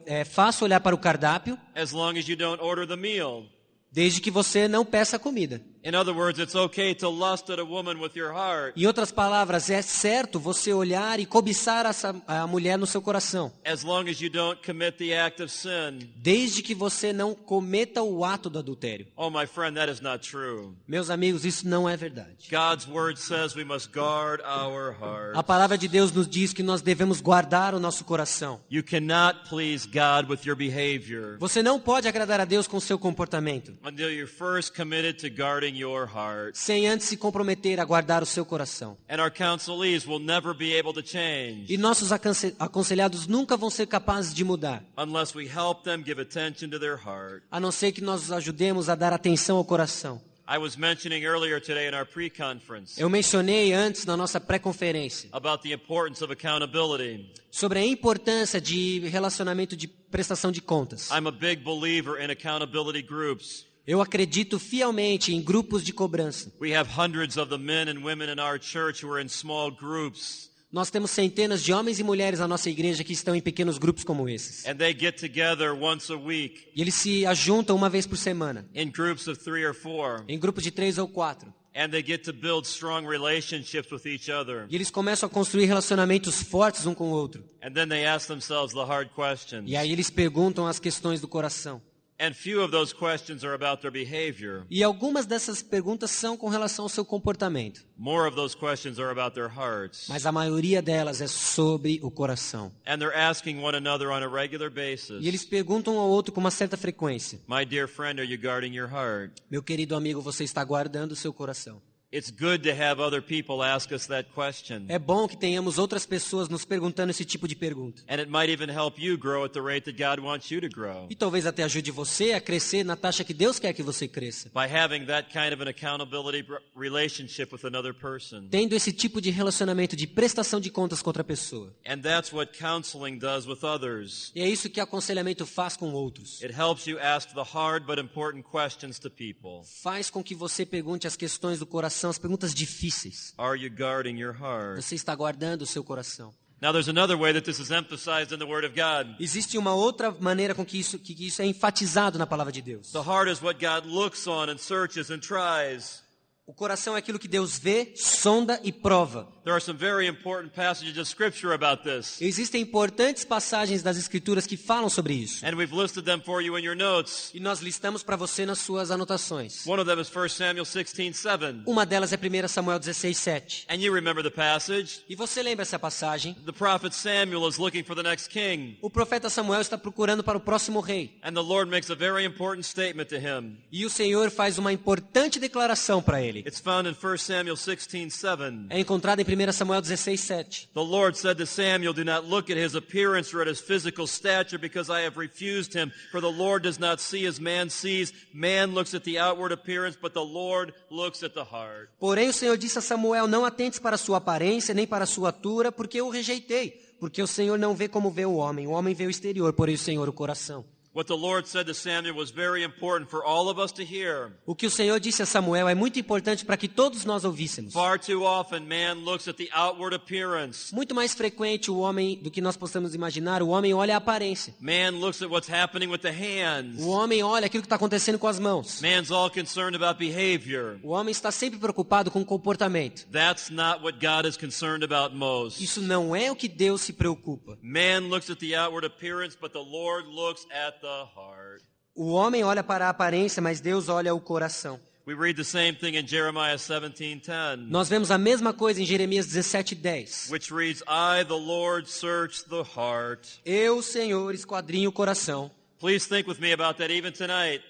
é fácil olhar para o cardápio,
as long as you don't order the meal.
desde que você não peça comida.
In other words, it's okay to lust at a woman with your heart
Em outras palavras, é certo você olhar e cobiçar a mulher no seu coração,
as long as you don't commit the act of sin.
desde que você não cometa o ato do adultério.
Oh, my friend, that is not true.
Meus amigos, isso não é verdade.
God's word says we must guard our heart.
A palavra de Deus nos diz que nós devemos guardar o nosso coração.
You cannot please God with your behavior
Você não pode agradar a Deus com o seu comportamento,
until you're first committed to guarding your heart.
sem antes se comprometer a guardar o seu coração.
And our counselees will never be able to change
E nossos aconselhados nunca vão ser capazes de mudar,
unless we help them give attention to their heart.
a não ser que nós os ajudemos a dar atenção ao coração.
I was mentioning earlier today in our pre-conference
Eu mencionei antes na nossa pré-conferência
about the importance of accountability.
sobre a importância de relacionamento de prestação de contas.
I'm a big believer in accountability groups.
Eu acredito fielmente em grupos de cobrança.
We have hundreds of the men and women in our church who are in small groups.
Nós temos centenas de homens e mulheres na nossa igreja que estão em pequenos grupos como esses.
And they get together once a week
E eles se ajuntam uma vez por semana,
in groups of 3 or 4.
em grupos de 3 ou 4.
And they get to build strong relationships with each other.
E eles começam a construir relacionamentos fortes um com o outro.
And then they ask themselves the hard questions.
E aí eles perguntam as questões do coração.
And few of those questions are about their behavior.
E algumas dessas perguntas são com relação ao seu comportamento.
More of those questions are about their hearts.
Mas a maioria delas é sobre o coração.
And they're asking one another on a regular basis,
E eles perguntam um ao outro com uma certa frequência.
my dear friend, are you guarding your heart?
Meu querido amigo, você está guardando o seu coração?
It's good to have other people ask us that question.
É bom que tenhamos outras pessoas nos perguntando esse tipo de pergunta.
And it might even help you grow at the rate that God wants you to grow.
E talvez até ajude você a crescer na taxa que Deus quer que você cresça.
By having that kind of an accountability relationship with another person.
Tendo esse tipo de relacionamento de prestação de contas com outra pessoa.
And that's what counseling does with others.
E é isso que aconselhamento faz com outros.
It helps you ask the hard but important questions to people.
Faz com que você pergunte as questões do coração, as perguntas difíceis.
Are you guarding your heart?
Você está guardando o seu coração.
Now there's another way that this is emphasized in the Word of God.
Existe uma outra maneira com que isso é enfatizado na palavra de Deus.
The heart is what God looks on and searches and tries.
O coração é aquilo que Deus vê, sonda e prova.
There are some very important passages of Scripture about this.
Existem importantes passagens das Escrituras que falam sobre isso.
And we've listed them for you in your notes.
E nós listamos para você nas suas anotações.
One of them is 1 Samuel 16:7.
Uma delas é 1 Samuel 16:7.
And you remember the passage.
E você lembra essa passagem?
The prophet Samuel is looking for the next king.
O profeta Samuel está procurando para o próximo rei.
And the Lord makes a very important statement to him.
E o Senhor faz uma importante declaração para ele.
It's found in 1 Samuel 16:7.
É encontrado em 1 Samuel 16:7.
The Lord said to Samuel, "Do not look at his appearance or at his physical stature, because I have refused him. For the Lord does not see as man sees. Man looks at the outward appearance, but the Lord looks at the heart."
Porém o Senhor disse a Samuel: não atentes para a sua aparência, nem para a sua altura, porque eu o rejeitei. Porque o Senhor não vê como vê o homem vê o exterior, porém o Senhor o coração.
What the Lord said to Samuel was very important for all of us to hear.
O que o Senhor disse a Samuel é muito importante para que todos nós ouvíssemos.
Far too often man looks at the outward appearance.
Muito mais frequente o homem do que nós possamos imaginar, o homem olha a aparência.
Man looks at what's happening with the hands.
O homem olha aquilo que está acontecendo com as mãos.
Man's all concerned about behavior.
O homem está sempre preocupado com o comportamento.
That's not what God is concerned about most.
Isso não é o que Deus se preocupa.
Man looks at the outward appearance, but the Lord looks at the heart.
O homem olha para a aparência, mas Deus olha o coração.
We read the same thing in Jeremiah 17:10.
Nós vemos a mesma coisa em Jeremias 17:10.
Which reads, "I, the Lord, search the heart."
Eu, Senhor, esquadrinho o coração.
Please think with me about that even tonight.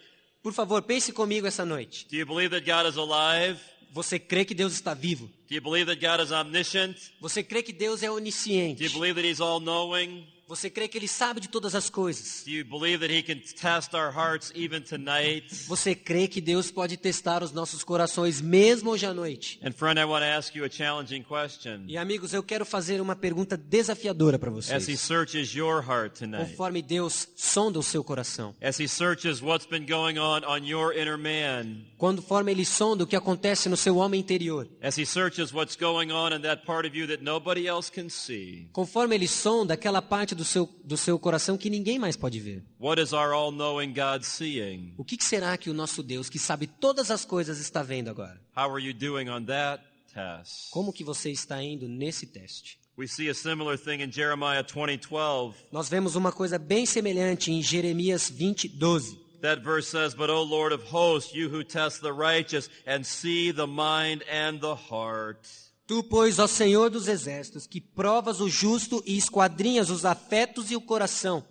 Por favor, pense comigo essa noite.
Do you believe that God is alive?
Você crê que Deus está vivo?
Do you believe that God is omniscient?
Você crê que Deus é
Do
onisciente?
you believe that He's all-knowing?
Você crê que Ele sabe de todas as coisas?
Do you believe that He can test our hearts even tonight?
Você crê que Deus pode testar os nossos corações mesmo hoje à noite?
And friend, I want to ask you a challenging question.
E amigos, eu quero fazer uma pergunta desafiadora para
As He
vocês.
searches your heart tonight,
Conforme Deus sonda o seu coração.
as He searches what's been going on your inner man,
Conforme Ele sonda o que acontece no seu homem interior.
as He searches what's going on in that part of you that nobody else can see,
Conforme Ele sonda aquela parte do seu coração que ninguém mais pode ver.
what is our all-knowing God seeing?
O que será que o nosso Deus, que sabe todas as coisas, está vendo agora?
How are you doing on that test?
Como que você está indo nesse teste?
We see a similar thing in Jeremiah 20:12.
Nós vemos uma coisa bem semelhante em Jeremias 20:12.
That verse says, "But, O Lord of hosts, you who test the righteous and see the mind and the heart."
Tu, pois, ó Senhor dos exércitos, que provas o justo e esquadrinhas os afetos e o coração.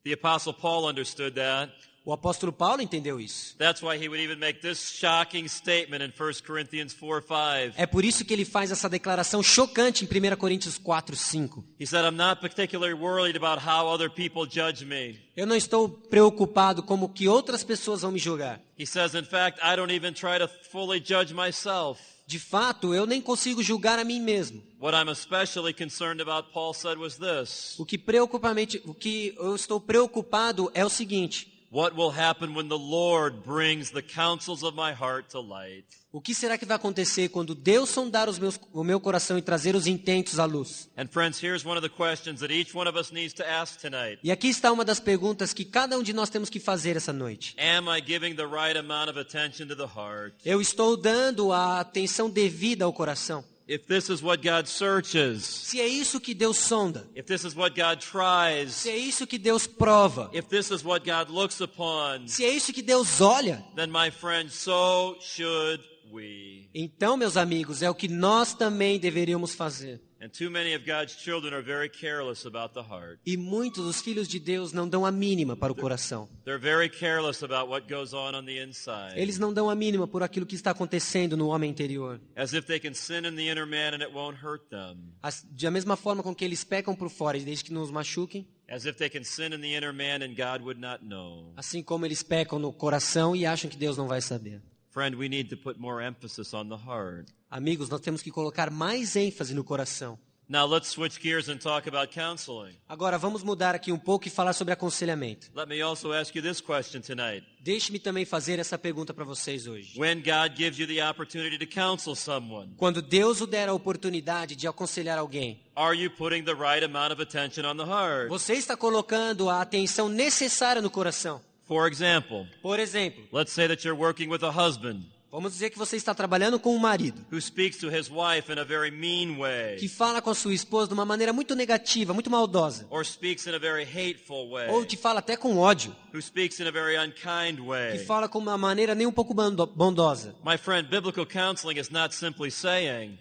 The Apostle Paul understood that.
O apóstolo Paulo entendeu isso.
That's why he would even make this shocking statement in 1 Corinthians 4:5.
É por isso que ele faz essa declaração chocante em 1 Coríntios 4:5.
He said, "I'm not particularly worried about how other people judge me."
Eu não estou preocupado como que outras pessoas vão me julgar.
He says, "In fact, I don't even try to fully judge myself."
De fato, eu nem consigo julgar a mim mesmo.
What I'm especially concerned about, Paul said, was this.
O que eu estou preocupado é o seguinte:
What will happen when the Lord brings the counsels of my heart to light?
o que será que vai acontecer quando Deus sondar o meu coração e trazer os intentos à luz?
And friends, here's one of the questions that each one of us needs to ask tonight.
E aqui está uma das perguntas que cada um de nós temos que fazer essa noite.
Am I giving the right amount of attention to the heart?
Eu estou dando a atenção devida ao coração?
If this is what God searches,
Se é isso que Deus sonda,
if this is what God tries,
se é isso que Deus prova,
if this is what God looks upon,
se é isso que Deus olha,
then my friend, so should we.
então, meus amigos, é o que nós também deveríamos fazer.
And too many of God's children are very careless about the heart.
E muitos dos filhos de Deus não dão a mínima para o coração.
They're very careless about what goes on the inside.
Eles não dão a mínima por aquilo que está acontecendo no homem interior.
As if they can sin in the inner man and it won't hurt them.
Da mesma forma com que eles pecam por fora, desde que não os machuquem.
As if they can sin in the inner man and God would not know.
Assim como eles pecam no coração e acham que Deus não vai saber.
Friend, we need to put more emphasis on the heart.
Amigos, nós temos que colocar mais ênfase no coração.
Now let's switch gears and talk about counseling.
Agora vamos mudar aqui um pouco e falar sobre aconselhamento.
Let me also ask you this question tonight.
Deixe-me também fazer essa pergunta para vocês hoje.
When God gives you the opportunity to counsel someone,
Quando Deus o der a oportunidade de aconselhar alguém,
are you putting the right amount of attention on the heart?
você está colocando a atenção necessária no coração?
For example,
Por exemplo,
let's say that you're working with a husband
vamos dizer que você está trabalhando com um marido
who speaks to his wife in a very mean
que
way,
fala com a sua esposa de uma maneira muito negativa, muito maldosa,
or speaks in a very hateful way,
ou te fala até com ódio,
who speaks in a very unkind
que
way.
fala com uma maneira nem um pouco bondosa.
My friend, biblical counseling is not simply saying,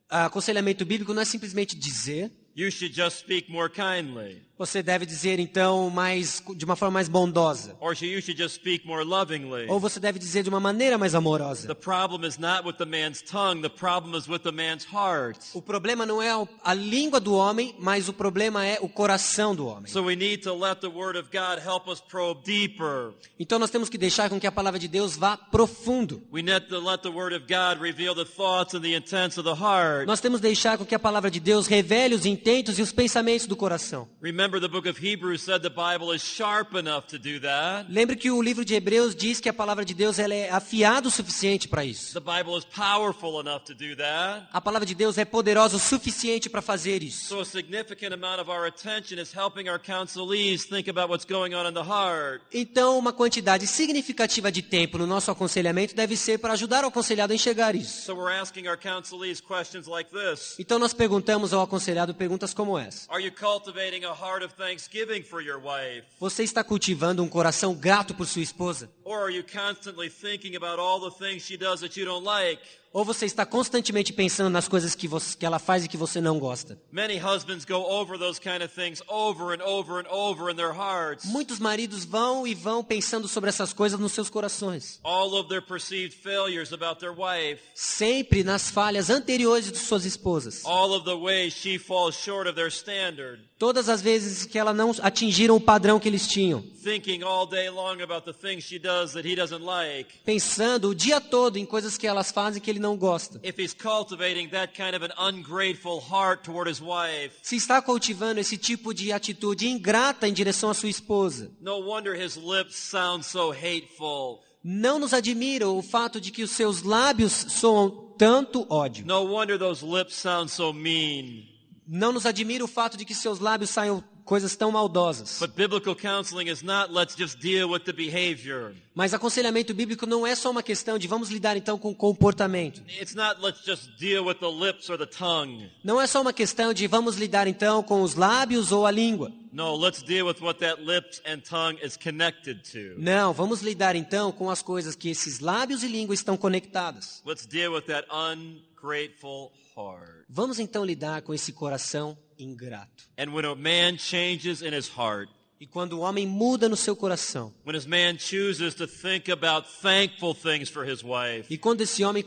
Aconselhamento bíblico não é simplesmente dizer,
you should just speak more kindly,
você deve dizer então de uma forma mais bondosa,
or you should just speak more lovingly.
ou você deve dizer de uma maneira mais amorosa.
The problem is not with the man's tongue, the problem is with the man's heart.
O problema não é a língua do homem, mas o problema é o coração do homem.
So we need to let the word of God help us probe deeper.
Então nós temos que deixar com que a palavra de Deus vá profundo.
We need to let the word of God reveal the thoughts and the intents of the heart.
Nós temos que deixar com que a palavra de Deus revele os intentos e os pensamentos do coração.
Remember, the book of Hebrews said the Bible is sharp enough to do that.
Lembre que o livro de Hebreus diz que a palavra de Deus ela é afiada o suficiente para isso.
The Bible is powerful enough to do that.
A palavra de Deus é poderosa o suficiente para fazer isso.
So a significant amount of our attention is helping our counselees think about what's going on in the heart.
Então, uma quantidade significativa de tempo no nosso aconselhamento deve ser para ajudar o aconselhado a enxergar isso.
So we're asking our counselees questions like this.
Então nós perguntamos ao aconselhado perguntas como essa.
Are you cultivating a heart of thanksgiving for your wife?
Você está cultivando um coração grato por sua esposa?
Or are you constantly thinking about all the things she does that you don't like?
Ou você está constantemente pensando nas coisas que ela faz e que você não gosta?
Many husbands go over those kind of things over and over and over in their hearts.
Muitos maridos vão pensando sobre essas coisas nos seus corações.
All of their perceived failures about their wife.
Sempre nas falhas anteriores de suas esposas.
All of the ways she falls short of their standard.
Todas as vezes que ela não atingiram o padrão que eles tinham.
Thinking all day long about the things she does that he doesn't like.
Pensando o dia todo em coisas que elas fazem que ele não gosta.
If he's cultivating that kind of an ungrateful heart toward his wife.
Se está cultivando esse tipo de atitude ingrata em direção à sua esposa.
No wonder his lips sound so hateful.
Não nos admira o fato de que os seus lábios soam tanto ódio.
No wonder those lips sound so mean.
Não nos admira o fato de que seus lábios saiam coisas tão maldosas.
But biblical counseling is not let's just deal with the behavior.
Mas aconselhamento bíblico não é só uma questão de vamos lidar então com o comportamento.
It's not let's just deal with the lips or the tongue.
Não é só uma questão de vamos lidar então com os lábios ou a língua.
No, let's deal with what that lips and tongue is connected to.
Não, vamos lidar então com as coisas que esses lábios e língua estão conectadas.
Let's deal with that ungrateful heart.
Vamos então lidar com esse coração ingrato.
And when a man changes in his heart,
e quando o homem muda no seu coração,
when his man chooses to think about thankful things for his wife,
e quando esse homem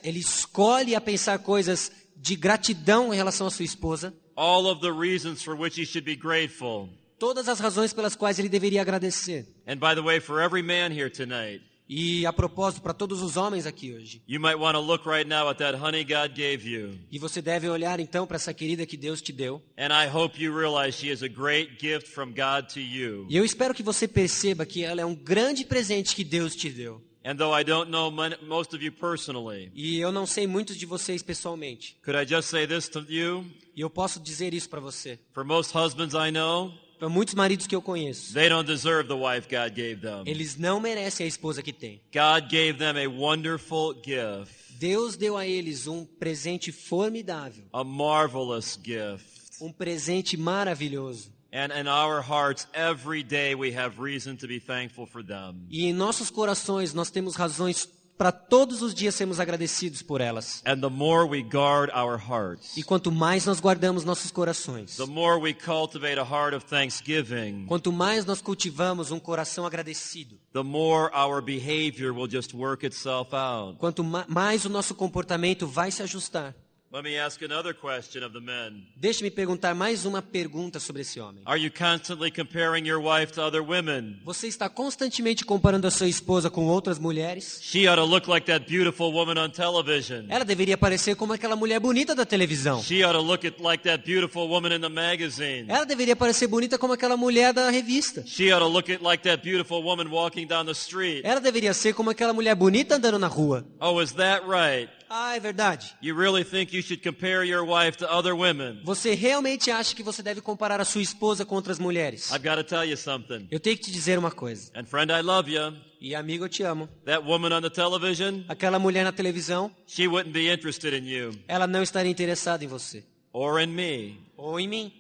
ele escolhe a pensar coisas de gratidão em relação à sua esposa,
all of the reasons for which he should be grateful.
Todas as razões pelas quais ele deveria agradecer.
And by the way, for every man here tonight,
e a propósito, para todos os homens aqui hoje.
You might want to look right now at that honey God gave you.
E você deve olhar então para essa querida que Deus te deu.
And I hope you realize she is a great gift from God to you.
E eu espero que você perceba que ela é um grande presente que Deus te deu.
And though I don't know most of you personally,
e eu não sei muitos de vocês pessoalmente.
Could I just say this to you?
E eu posso dizer isso para você.
For most husbands I know,
para muitos maridos que eu conheço,
they don't deserve the wife God gave them.
Eles não merecem a esposa que têm.
God gave them a wonderful gift.
Deus deu a eles um presente formidável.
A marvelous gift.
Um presente maravilhoso.
And in our hearts, every day we have reason to be thankful for them.
E em nossos corações nós temos razões para todos os dias sermos agradecidos por elas.
And the more we guard our hearts,
E quanto mais nós guardamos nossos corações,
the more we cultivate a heart of thanksgiving,
quanto mais nós cultivamos um coração agradecido,
the more our behavior will just work itself out.
quanto mais o nosso comportamento vai se ajustar.
Let me ask another question of the men.
Deixe-me perguntar mais uma pergunta sobre esse homem.
Are you constantly comparing your wife to other women?
Você está constantemente comparando a sua esposa com outras mulheres?
She ought to look like that beautiful woman on television.
Ela deveria parecer como aquela mulher bonita da televisão.
She ought to look like that beautiful woman in the magazine.
Ela deveria parecer bonita como aquela mulher da revista.
She ought to look like that beautiful woman walking down the street.
Ela deveria ser como aquela mulher bonita andando na rua.
Oh, is that right?
Ah, é verdade.
You really think you should compare your wife to other women?
Você realmente acha que você deve comparar a sua esposa com outras mulheres?
I've got to tell you something.
Eu tenho que te dizer uma coisa.
And friend, I love you.
E amigo, eu te amo.
That woman on the television,
Aquela mulher na televisão,
she wouldn't be interested in you
ela não estaria interessada em você.
or in me.
Ou em mim.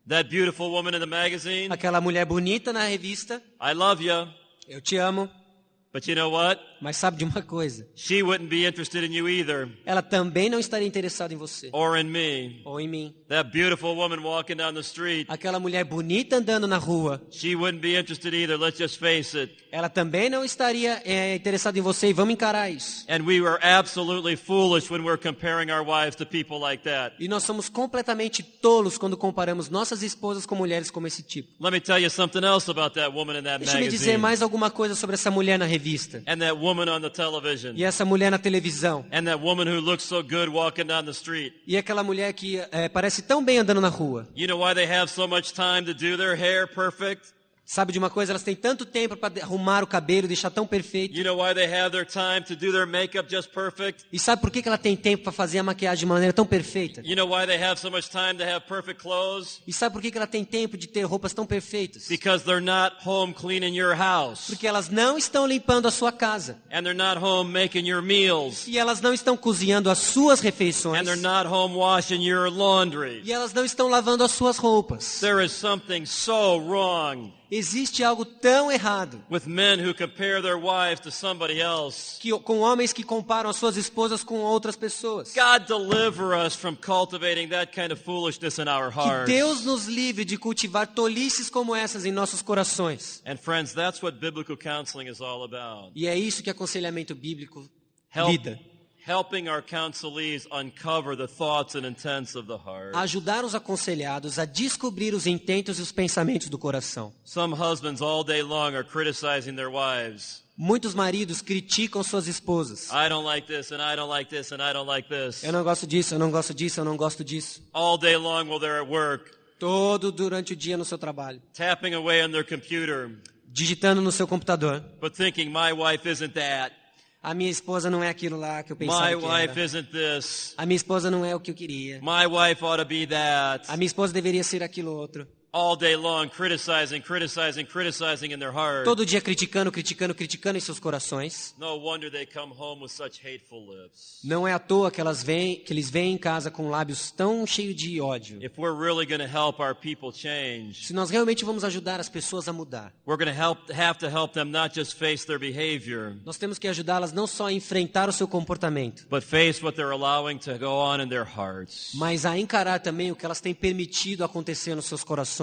That beautiful woman in the magazine,
Aquela mulher bonita na revista,
I love you.
eu te amo.
But you know what?
Mas sabe de uma coisa?
She wouldn't be interested in you either
Ela também não estaria interessada em você.
or in me.
Ou em mim.
That beautiful woman walking down the street,
Aquela mulher bonita andando na rua,
she wouldn't be interested either. Let's just face it.
ela também não estaria interessada em você. E vamos encarar isso.
And we were absolutely foolish when we're comparing our wives to people like that.
E nós somos completamente tolos quando comparamos nossas esposas com mulheres como esse tipo.
Let me tell you something else about that woman in that
Deixa-me dizer
magazine.
mais alguma coisa sobre essa mulher na revista.
And that woman on the television.
E essa mulher na televisão.
And that woman who looks so good walking down the street.
E aquela mulher que parece tão bem andando na rua.
You know why they have so much time to do their hair perfect?
Sabe de uma coisa? Elas têm tanto tempo para arrumar o cabelo, deixar tão perfeito.
You know why they have their time to do their makeup just perfect?
E sabe por que ela tem tempo para fazer a maquiagem de maneira tão perfeita?
You know why they have so much time to have perfect clothes?
E sabe por que ela tem tempo de ter roupas tão perfeitas?
Because they're not home cleaning your house.
Porque elas não estão limpando a sua casa.
And they're not home making your meals.
E elas não estão cozinhando as suas refeições.
And they're not home washing your laundry.
E elas não estão lavando as suas roupas.
There is something so wrong
Existe algo tão errado
with men who compare their wives to somebody else.
com homens que comparam as suas esposas com outras pessoas.
God deliver us from cultivating that kind of foolishness in our
Que
hearts.
Deus nos livre de cultivar tolices como essas em nossos corações.
And friends, that's what biblical counseling is all about.
E é isso que aconselhamento bíblico
Help,
lida.
helping our counselees uncover the thoughts and intents of the heart.
Ajudar os aconselhados a descobrir os intentos e os pensamentos do coração.
Some husbands all day long are criticizing their wives.
Muitos maridos criticam suas esposas.
I don't like this, and I don't like this, and I don't like this.
Eu não gosto disso, eu não gosto disso, eu não gosto disso.
All day long while they're at work,
Todo durante o dia no seu trabalho.
tapping away on their computer,
Digitando no seu computador.
but thinking, my wife isn't that.
A minha esposa não é aquilo lá que eu pensava
My
que
wife
era.
isn't this.
A minha esposa não é o que eu queria.
My wife ought to be that.
A minha esposa deveria ser aquilo outro.
All day long criticizing, criticizing, criticizing in their heart.
Todo dia criticando, criticando, criticando em seus corações.
No wonder they come home with such hateful lips.
Não é à toa que eles vêm em casa com lábios tão cheios de ódio.
If we're really going to help our people change,
Se nós realmente vamos ajudar as pessoas a mudar,
we're going to have to help them not just face their behavior,
nós temos que ajudá-las não só a enfrentar o seu comportamento,
but face what they're allowing to go on in their hearts.
mas a encarar também o que elas têm permitido acontecer nos seus corações.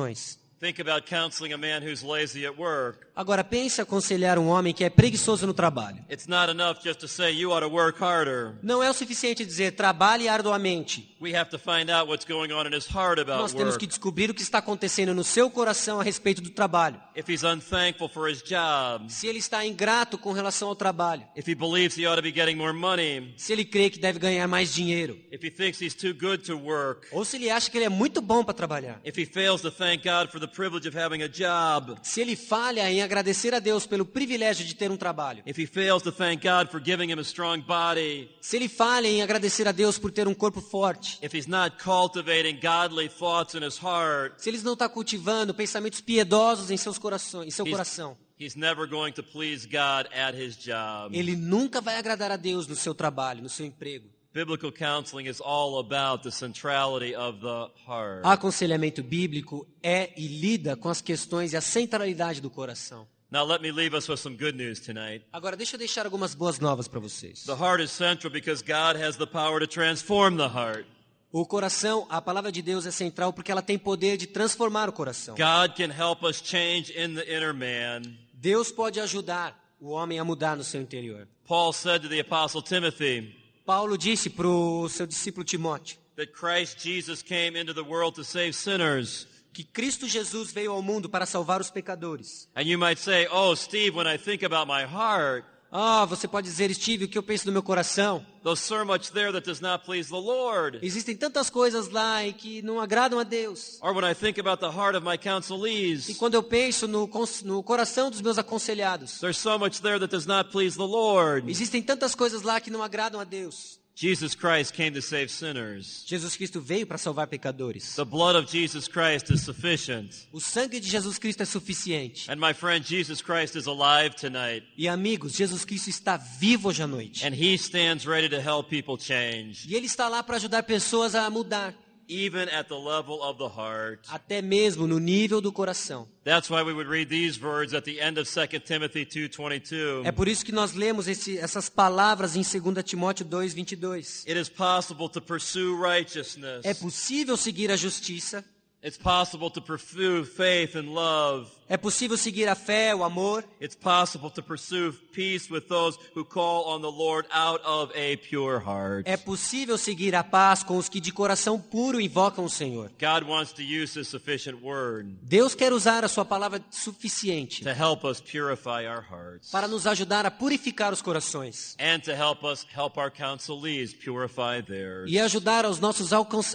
Think about counseling a man who's lazy at work.
Agora pense aconselhar um homem que é preguiçoso no trabalho.
It's not enough just to say you ought to work harder.
Não é o suficiente dizer trabalhe arduamente.
We have to find out what's going on in his heart about
Nós temos
work.
que descobrir o que está acontecendo no seu coração a respeito do trabalho.
If he's unthankful for his job,
Se ele está ingrato com relação ao trabalho.
if he believes he ought to be getting more money,
Se ele crê que deve ganhar mais dinheiro.
if he thinks he's too good to work,
Ou se ele acha que ele é muito bom para trabalhar.
if he fails to thank God for the privilege of having a job,
Se ele falha em agradecer a Deus pelo privilégio de ter um trabalho.
if he fails to thank God for giving him a strong body,
Se ele falha em agradecer a Deus por ter um corpo forte.
if he's not cultivating godly thoughts in his heart,
Se ele não está cultivando pensamentos piedosos em seu coração.
he's never going to please God at his job.
Ele nunca vai agradar a Deus no seu trabalho, no seu emprego.
Biblical counseling is all about the centrality of the heart.
Aconselhamento bíblico é e lida com as questões e a centralidade do coração.
Now let me leave us with some good news tonight.
Agora deixa eu deixar algumas boas novas para vocês.
The heart is central because God has the power to transform the heart.
O coração, a palavra de Deus é central porque ela tem poder de transformar o coração.
God can help us change in the inner man.
Deus pode ajudar o homem a mudar no seu interior.
Paul said to the apostle Timothy
Paulo disse para o seu discípulo Timóteo
that Christ Jesus came into the world to save sinners.
que Cristo Jesus veio ao mundo para salvar os pecadores.
And you might say, "Oh, Steve, when I think about my heart,
Você pode dizer, Steve, o que eu penso do meu coração?
there's so much there that does not please the Lord."
Existem tantas coisas lá e que não agradam a Deus.
Or when I think about the heart of my
E
counselees,
quando eu penso no coração dos meus aconselhados,
there's so much there that does not please the Lord.
existem tantas coisas lá que não agradam a Deus.
Jesus Christ came to save sinners.
Jesus Cristo veio para salvar pecadores.
The blood of Jesus Christ is sufficient.
O sangue de Jesus Cristo é suficiente.
And my friend, Jesus Christ is alive tonight.
E amigos, Jesus Cristo está vivo hoje à noite.
And he stands ready to help people change,
E Ele está lá para ajudar pessoas a mudar,
even at the level of the heart.
até mesmo no nível do coração.
That's why we would read these words at the end of 2 Timothy 2:22.
É por isso que nós lemos essas palavras em 2 Timóteo 2:22.
It is possible to pursue righteousness.
É possível seguir a justiça.
It's possible to pursue faith and love.
É possível seguir a fé, o amor.
It's possible to pursue peace with those who call on the Lord out of a pure heart.
É possível seguir a paz com os que de coração puro invocam o Senhor.
God wants to use His sufficient word
Deus quer usar a sua palavra suficiente
to help us purify our hearts
para nos ajudar a purificar os corações
and to help us help our counselees purify theirs.
e ajudar aos nossos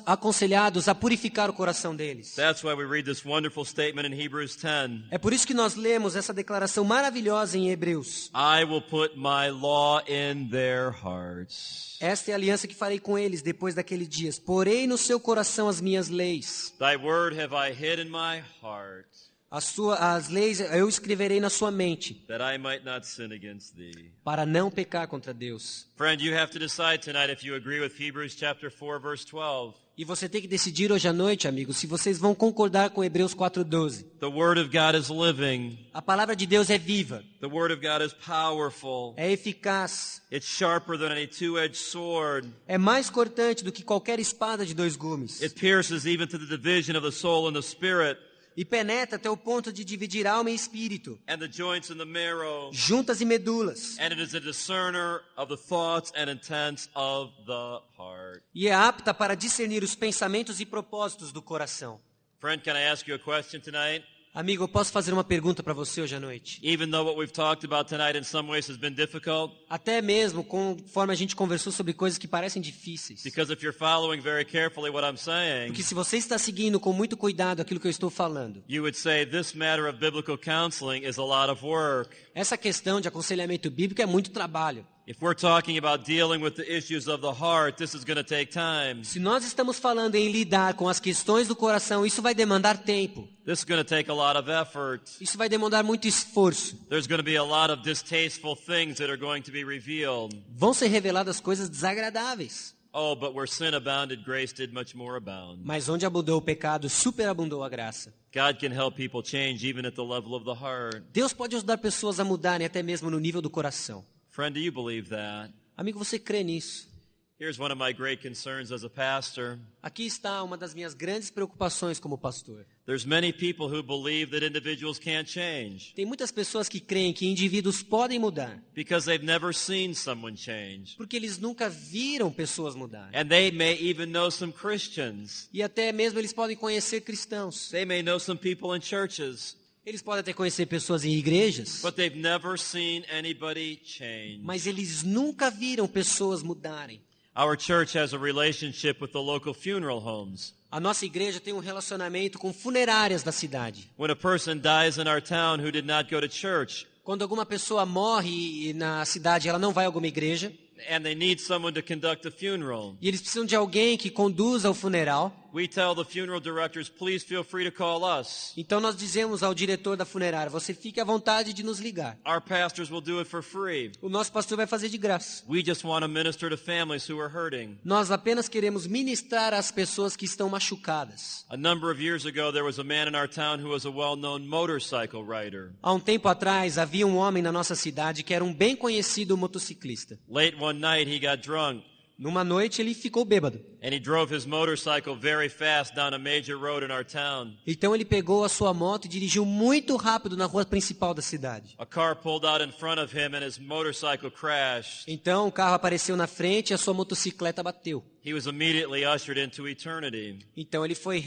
aconselhados a purificar o coração deles.
That's why we read this wonderful statement in Hebrews 10.
É por isso que nós lemos essa declaração maravilhosa em Hebreus.
I will put my law in their hearts.
Esta é a aliança que farei com eles depois daqueles dias. Porei no seu coração as minhas leis.
Thy word have I hid in my heart,
As leis eu escreverei na sua mente,
that I might not sin against thee.
para não pecar contra Deus.
Friend, you have to decide tonight if you agree with Hebrews chapter 4 verse 12.
E você tem que decidir hoje à noite, amigos, se vocês vão concordar com Hebreus 4:12.
The word of God is living.
A palavra de Deus é viva,
The word of God is powerful.
é eficaz,
It's sharper than any two-edged sword.
é mais cortante do que qualquer espada de 2 gumes.
It pierces even to the division of the soul and the spirit,
E penetra até o ponto de dividir alma e espírito,
and the joints and the marrow.
juntas e medulas,
And it is a discerner of the thoughts and intents of the heart.
e é apta para discernir os pensamentos e propósitos do coração.
Friend, can I ask you a question tonight?
Amigo, eu posso fazer uma pergunta para você hoje à noite?
Even though what we've talked about tonight in some ways has been difficult,
Até mesmo conforme a gente conversou sobre coisas que parecem difíceis.
because if you're following very carefully what I'm saying,
Porque se você está seguindo com muito cuidado aquilo que eu estou falando,
you would say this matter of biblical counseling is a lot of work.
essa questão de aconselhamento bíblico é muito trabalho.
If we're talking about dealing with the issues of the heart, this is going to take time.
Se nós estamos falando em lidar com as questões do coração, isso vai demandar tempo.
This is going to take a lot of effort.
Isso vai demandar muito esforço.
There's going to be a lot of distasteful things that are going to be revealed.
Vão ser reveladas coisas desagradáveis.
Oh, but where sin abounded, grace did much more abound.
Mas onde abundou o pecado, superabundou a graça.
God can help people change even at the level of the heart.
Deus pode ajudar pessoas a mudarem até mesmo no nível do coração.
Friend, do you believe that?
Amigo, você crê nisso?
Here's one of my great concerns as a pastor.
Aqui está uma das minhas grandes preocupações como pastor.
There's many people who believe that individuals can't change
Tem muitas pessoas que creem que indivíduos podem mudar,
because they've never seen someone change.
porque eles nunca viram pessoas mudar.
And they may even know some Christians.
E até mesmo eles podem conhecer cristãos.
They may know some people in churches,
Eles podem até conhecer pessoas em igrejas,
but they've never seen anybody change.
mas eles nunca viram pessoas mudarem.
Our church has a relationship with the local funeral homes.
A nossa igreja tem um relacionamento com funerárias da cidade.
When a person dies in our town who did not go to church,
Quando alguma pessoa morre na cidade, ela não vai a alguma igreja,
and they need someone to conduct the funeral,
e eles precisam de alguém que conduza o funeral,
we tell the funeral directors, please feel free to call us.
Então nós dizemos ao diretor da funerária, você fique à vontade de nos ligar.
Our pastors will do it for free.
O nosso pastor vai fazer de graça.
We just want to minister to families who are hurting.
Nós apenas queremos ministrar às pessoas que estão machucadas.
A number of years ago, there was a man in our town who was a well-known motorcycle rider.
Há um tempo atrás, havia um homem na nossa cidade que era um bem conhecido motociclista.
Late one night, he got drunk.
Numa noite, ele ficou bêbado.
And he drove his motorcycle very fast down a major road in our town.
Então ele pegou a sua moto e dirigiu muito rápido na rua principal da cidade.
A car pulled out in front of him and his motorcycle crashed.
Então o carro apareceu na frente e a sua motocicleta bateu.
He was immediately ushered into eternity.
Então ele foi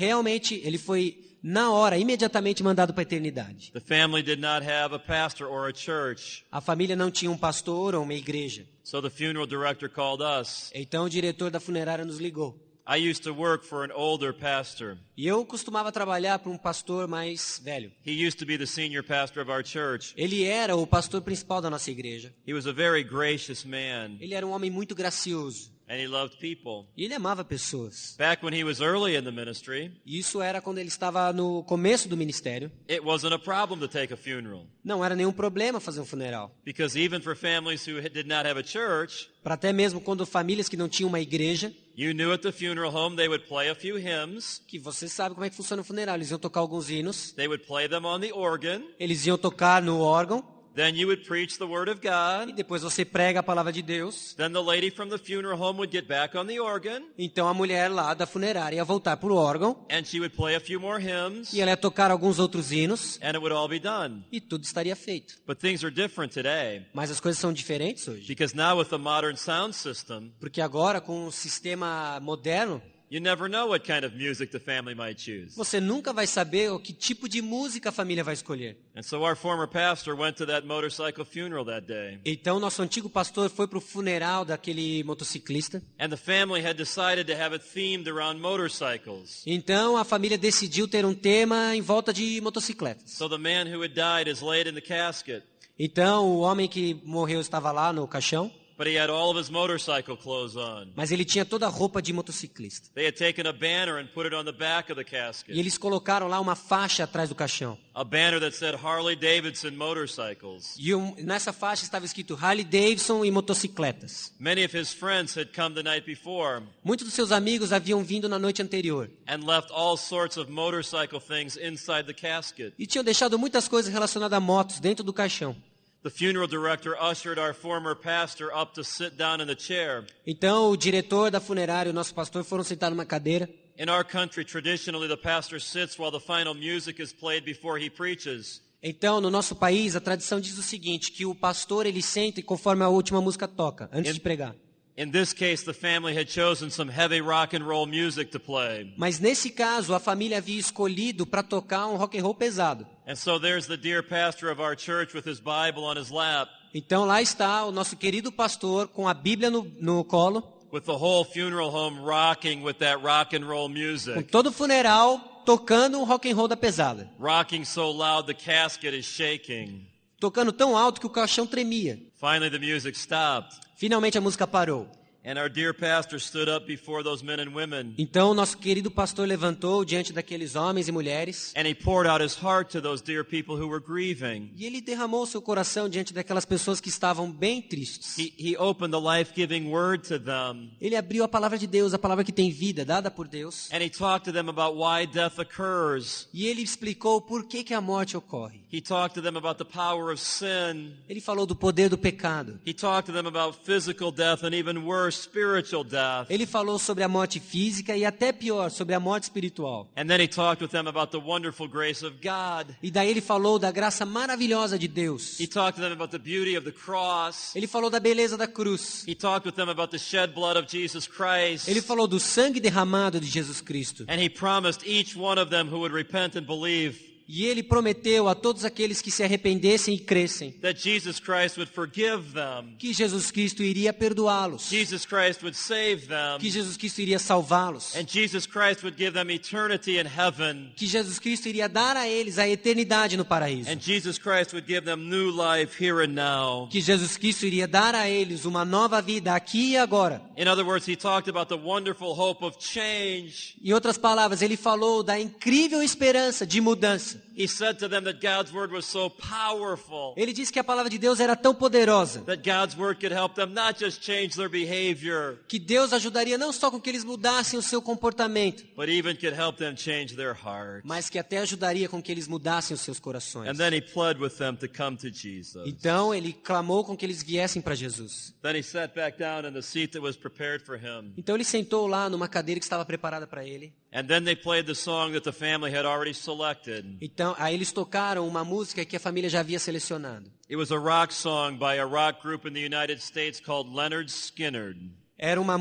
na hora, imediatamente mandado para a eternidade.
The family did not have a pastor or a church.
A família não tinha um pastor ou uma igreja.
So the funeral director called us.
Então o diretor da funerária nos ligou.
I used to work for an older pastor.
E eu costumava trabalhar para um pastor mais velho.
He used to be the senior pastor of our church.
Ele era o pastor principal da nossa igreja.
He was a very gracious man.
Ele era um homem muito gracioso.
And he loved people.
E ele amava pessoas.
Back when he was early in the ministry,
E isso era quando ele estava no começo do ministério.
it wasn't a problem to take a funeral.
Não era nenhum problema fazer um funeral.
Because even for families who did not have a church,
Para até mesmo quando famílias que não tinham uma igreja,
you knew at the funeral home they would play a few hymns.
que você sabe como é que funciona o funeral. Eles iam tocar alguns hinos,
They would play them on the organ.
eles iam tocar no órgão,
Then you would preach the word of
e
God.
depois você prega a palavra de Deus.
Then the lady from the funeral home would get back on the organ.
Então a mulher lá da funerária ia voltar para o órgão,
And she would play a few more hymns.
e ela ia tocar alguns outros hinos,
And it would all be done.
e tudo estaria feito.
But things are different today.
Mas as coisas são diferentes hoje.
Because now with the modern sound system,
Porque agora, com o sistema moderno,
you never know what kind of music the family might choose.
você nunca vai saber o que tipo de música a família vai escolher.
And so our former pastor went to that motorcycle funeral that day.
Então, nosso antigo pastor foi para o funeral daquele motociclista.
And the family had decided to have it themed around motorcycles.
Então, a família decidiu ter um tema em volta de motocicletas.
So the man who had died is laid in the casket,
Então, o homem que morreu estava lá no caixão,
but he had all of his motorcycle clothes on.
mas ele tinha toda a roupa de motociclista.
They had taken a banner and put it on the back of the
E
casket.
eles colocaram lá uma faixa atrás do caixão.
A banner that said Harley Davidson motorcycles.
E nessa faixa estava escrito Harley Davidson e motocicletas.
Many of his friends had come the night before
Muitos dos seus amigos haviam vindo na noite anterior.
and left all sorts of motorcycle things inside the casket.
E tinham deixado muitas coisas relacionadas a motos dentro do caixão.
The funeral director ushered our former pastor up to sit down in the chair.
Então, o diretor da funerária e o nosso pastor foram sentar numa cadeira.
In our country, traditionally, the pastor sits while the final music is played before he preaches.
Então, no nosso país, a tradição diz o seguinte, que o pastor ele senta e conforme a última música toca, antes de pregar.
In this case, the family had chosen some heavy rock and roll music to play.
Mas nesse caso, a família havia escolhido para tocar um rock and roll pesado.
And so there's the dear pastor of our church with his Bible on his lap,
Então lá está o nosso querido pastor com a Bíblia no colo,
with the whole funeral home rocking with that rock and roll
com
music.
todo o funeral tocando um rock and roll da pesada.
Rocking so loud the casket is shaking.
Tocando tão alto que o caixão tremia.
Finally, the music stopped.
Finalmente a música parou.
And our dear pastor stood up before those men and women.
Então nosso querido pastor levantou diante daqueles homens e mulheres
And he poured out his heart to those dear people who were grieving.
e ele derramou seu coração diante daquelas pessoas que estavam bem tristes.
He opened the life-giving word to them.
Ele abriu a palavra de Deus, a palavra que tem vida, dada por Deus.
And he talked to them about why death occurs.
E ele explicou por que a morte ocorre.
He talked to them about the power of sin.
Ele falou do poder do pecado.
He talked to them about physical death and even worse, spiritual death.
Ele falou sobre a morte física e até pior, sobre a morte espiritual.
And then he talked with them about the wonderful grace of God.
E daí ele falou da graça maravilhosa de Deus.
He talked to them about the beauty of the cross.
Ele falou da beleza da cruz.
He talked with them about the shed blood of Jesus Christ.
Ele falou do sangue derramado de Jesus Cristo.
And he promised each one of them who would repent and believe
E ele prometeu a todos aqueles que se arrependessem e crescem
that Jesus Christ would forgive them,
que Jesus Cristo iria perdoá-los,
Jesus Christ would save them,
que Jesus Cristo iria salvá-los,
and Jesus Christ would give them eternity in heaven,
que Jesus Cristo iria dar a eles a eternidade no paraíso,
and Jesus Christ would give them new life here and now.
que Jesus Cristo iria dar a eles uma nova vida aqui e agora.
In other words, he talked about the wonderful hope of change.
Em outras palavras, ele falou da incrível esperança de mudança.
He said to them that God's word was so powerful
Ele disse que a palavra de Deus era tão poderosa
that God's word could help them not just change their behavior,
que Deus ajudaria não só com que eles mudassem o seu comportamento,
but even could help them change their hearts.
mas que até ajudaria com que eles mudassem os seus corações.
And then he pled with them to come to Jesus.
Então ele clamou com que eles viessem para Jesus.
Then he sat back down in the seat that was prepared for him.
Então ele sentou lá numa cadeira que estava preparada para ele.
And then they played the song that the family had already selected.
Então aí eles tocaram uma música que a família já havia selecionado.
It was a rock song by a rock group in the United States called Leonard Skinner.
Era uma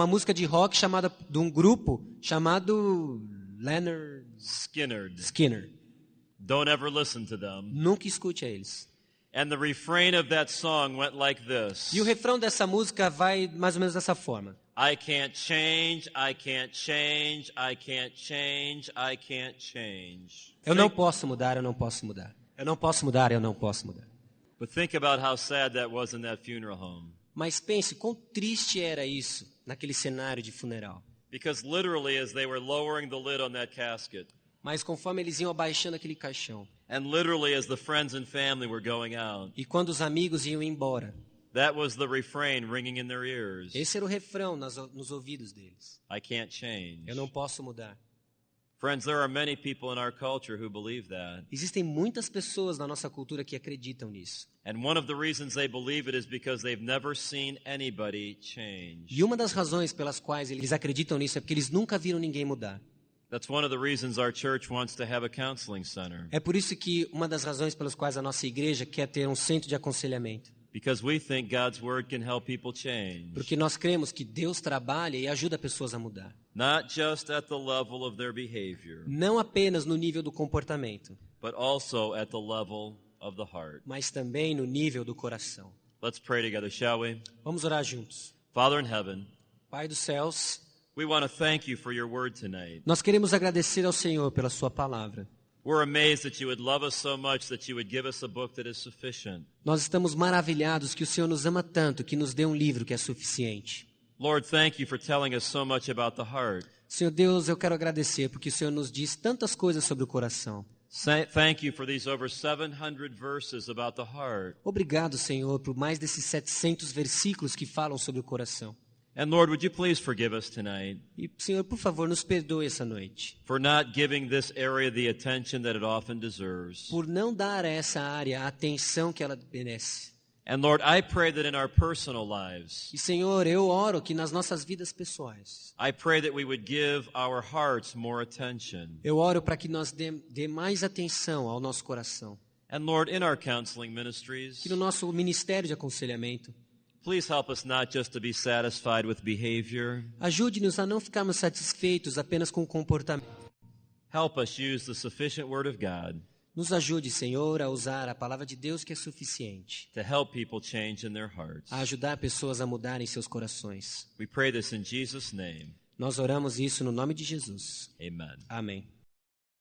música de rock chamada de um grupo chamado Leonard Skinner.
Don't ever listen to them.
Nunca escute a eles.
And the refrain of that song went like this.
E o refrão dessa música vai mais ou menos dessa forma.
I can't change, I can't change, I can't change, I can't change.
Eu não posso mudar, eu não posso mudar. Eu não posso mudar, eu não posso mudar.
But think about how sad that was in that funeral home.
Mas pense quão triste era isso naquele cenário de funeral.
Because literally as they were lowering the lid on that casket,
Mas conforme eles iam abaixando aquele caixão,
and literally as the friends and family were going out,
e quando os amigos iam embora,
that was the refrain ringing in their ears.
esse era o refrão nos ouvidos deles.
I can't change.
Eu não posso mudar.
Friends, there are many people in our culture who believe that.
Existem muitas pessoas na nossa cultura que acreditam nisso.
And one of the reasons they believe it is because they've never seen anybody change.
E uma das razões pelas quais eles acreditam nisso é porque eles nunca viram ninguém mudar.
That's one of the reasons our church wants to have a counseling center.
É por isso que uma das razões pelas quais a nossa igreja quer ter um centro de aconselhamento.
Because we think God's word can help people change.
Porque nós cremos que Deus trabalha e ajuda pessoas a mudar.
Not just at the level of their behavior,
Não apenas no nível do comportamento,
but also at the level of the heart.
mas também no nível do coração.
Let's pray together, shall we?
Vamos orar juntos.
Father in heaven,
Pai dos céus,
we want to thank you for your word tonight.
nós queremos agradecer ao Senhor pela sua palavra.
We're amazed that you would love us so much that you would give us a book that is sufficient.
Nós estamos maravilhados que o Senhor nos ama tanto que nos dê um livro que é suficiente.
Lord, thank you for telling us so much about the heart.
Senhor Deus, eu quero agradecer porque o Senhor nos diz tantas coisas sobre o coração.
Thank you for these over 700 verses about the heart.
Obrigado, Senhor, por mais desses 700 versículos que falam sobre o coração.
And Lord, would you please forgive us tonight
E, Senhor, por favor, nos perdoe essa noite.
for not giving this area the attention that it often deserves.
Por não dar a essa área a atenção que ela merece.
And Lord, I pray that in our personal lives,
E, Senhor, eu oro que nas nossas vidas pessoais,
I pray that we would give our hearts more attention.
eu oro para que nós dê mais atenção ao nosso coração.
And Lord, in our counseling ministries,
Que no nosso ministério de aconselhamento,
please help us not just to be satisfied with behavior.
ajude-nos a não ficarmos satisfeitos apenas com o comportamento.
Help us use the sufficient word of God
Nos ajude, Senhor, a usar a palavra de Deus que é suficiente,
to help people change in their hearts.
a ajudar pessoas a mudarem seus corações.
We pray this in Jesus' name.
Nós oramos isso no nome de Jesus.
Amen.
Amém.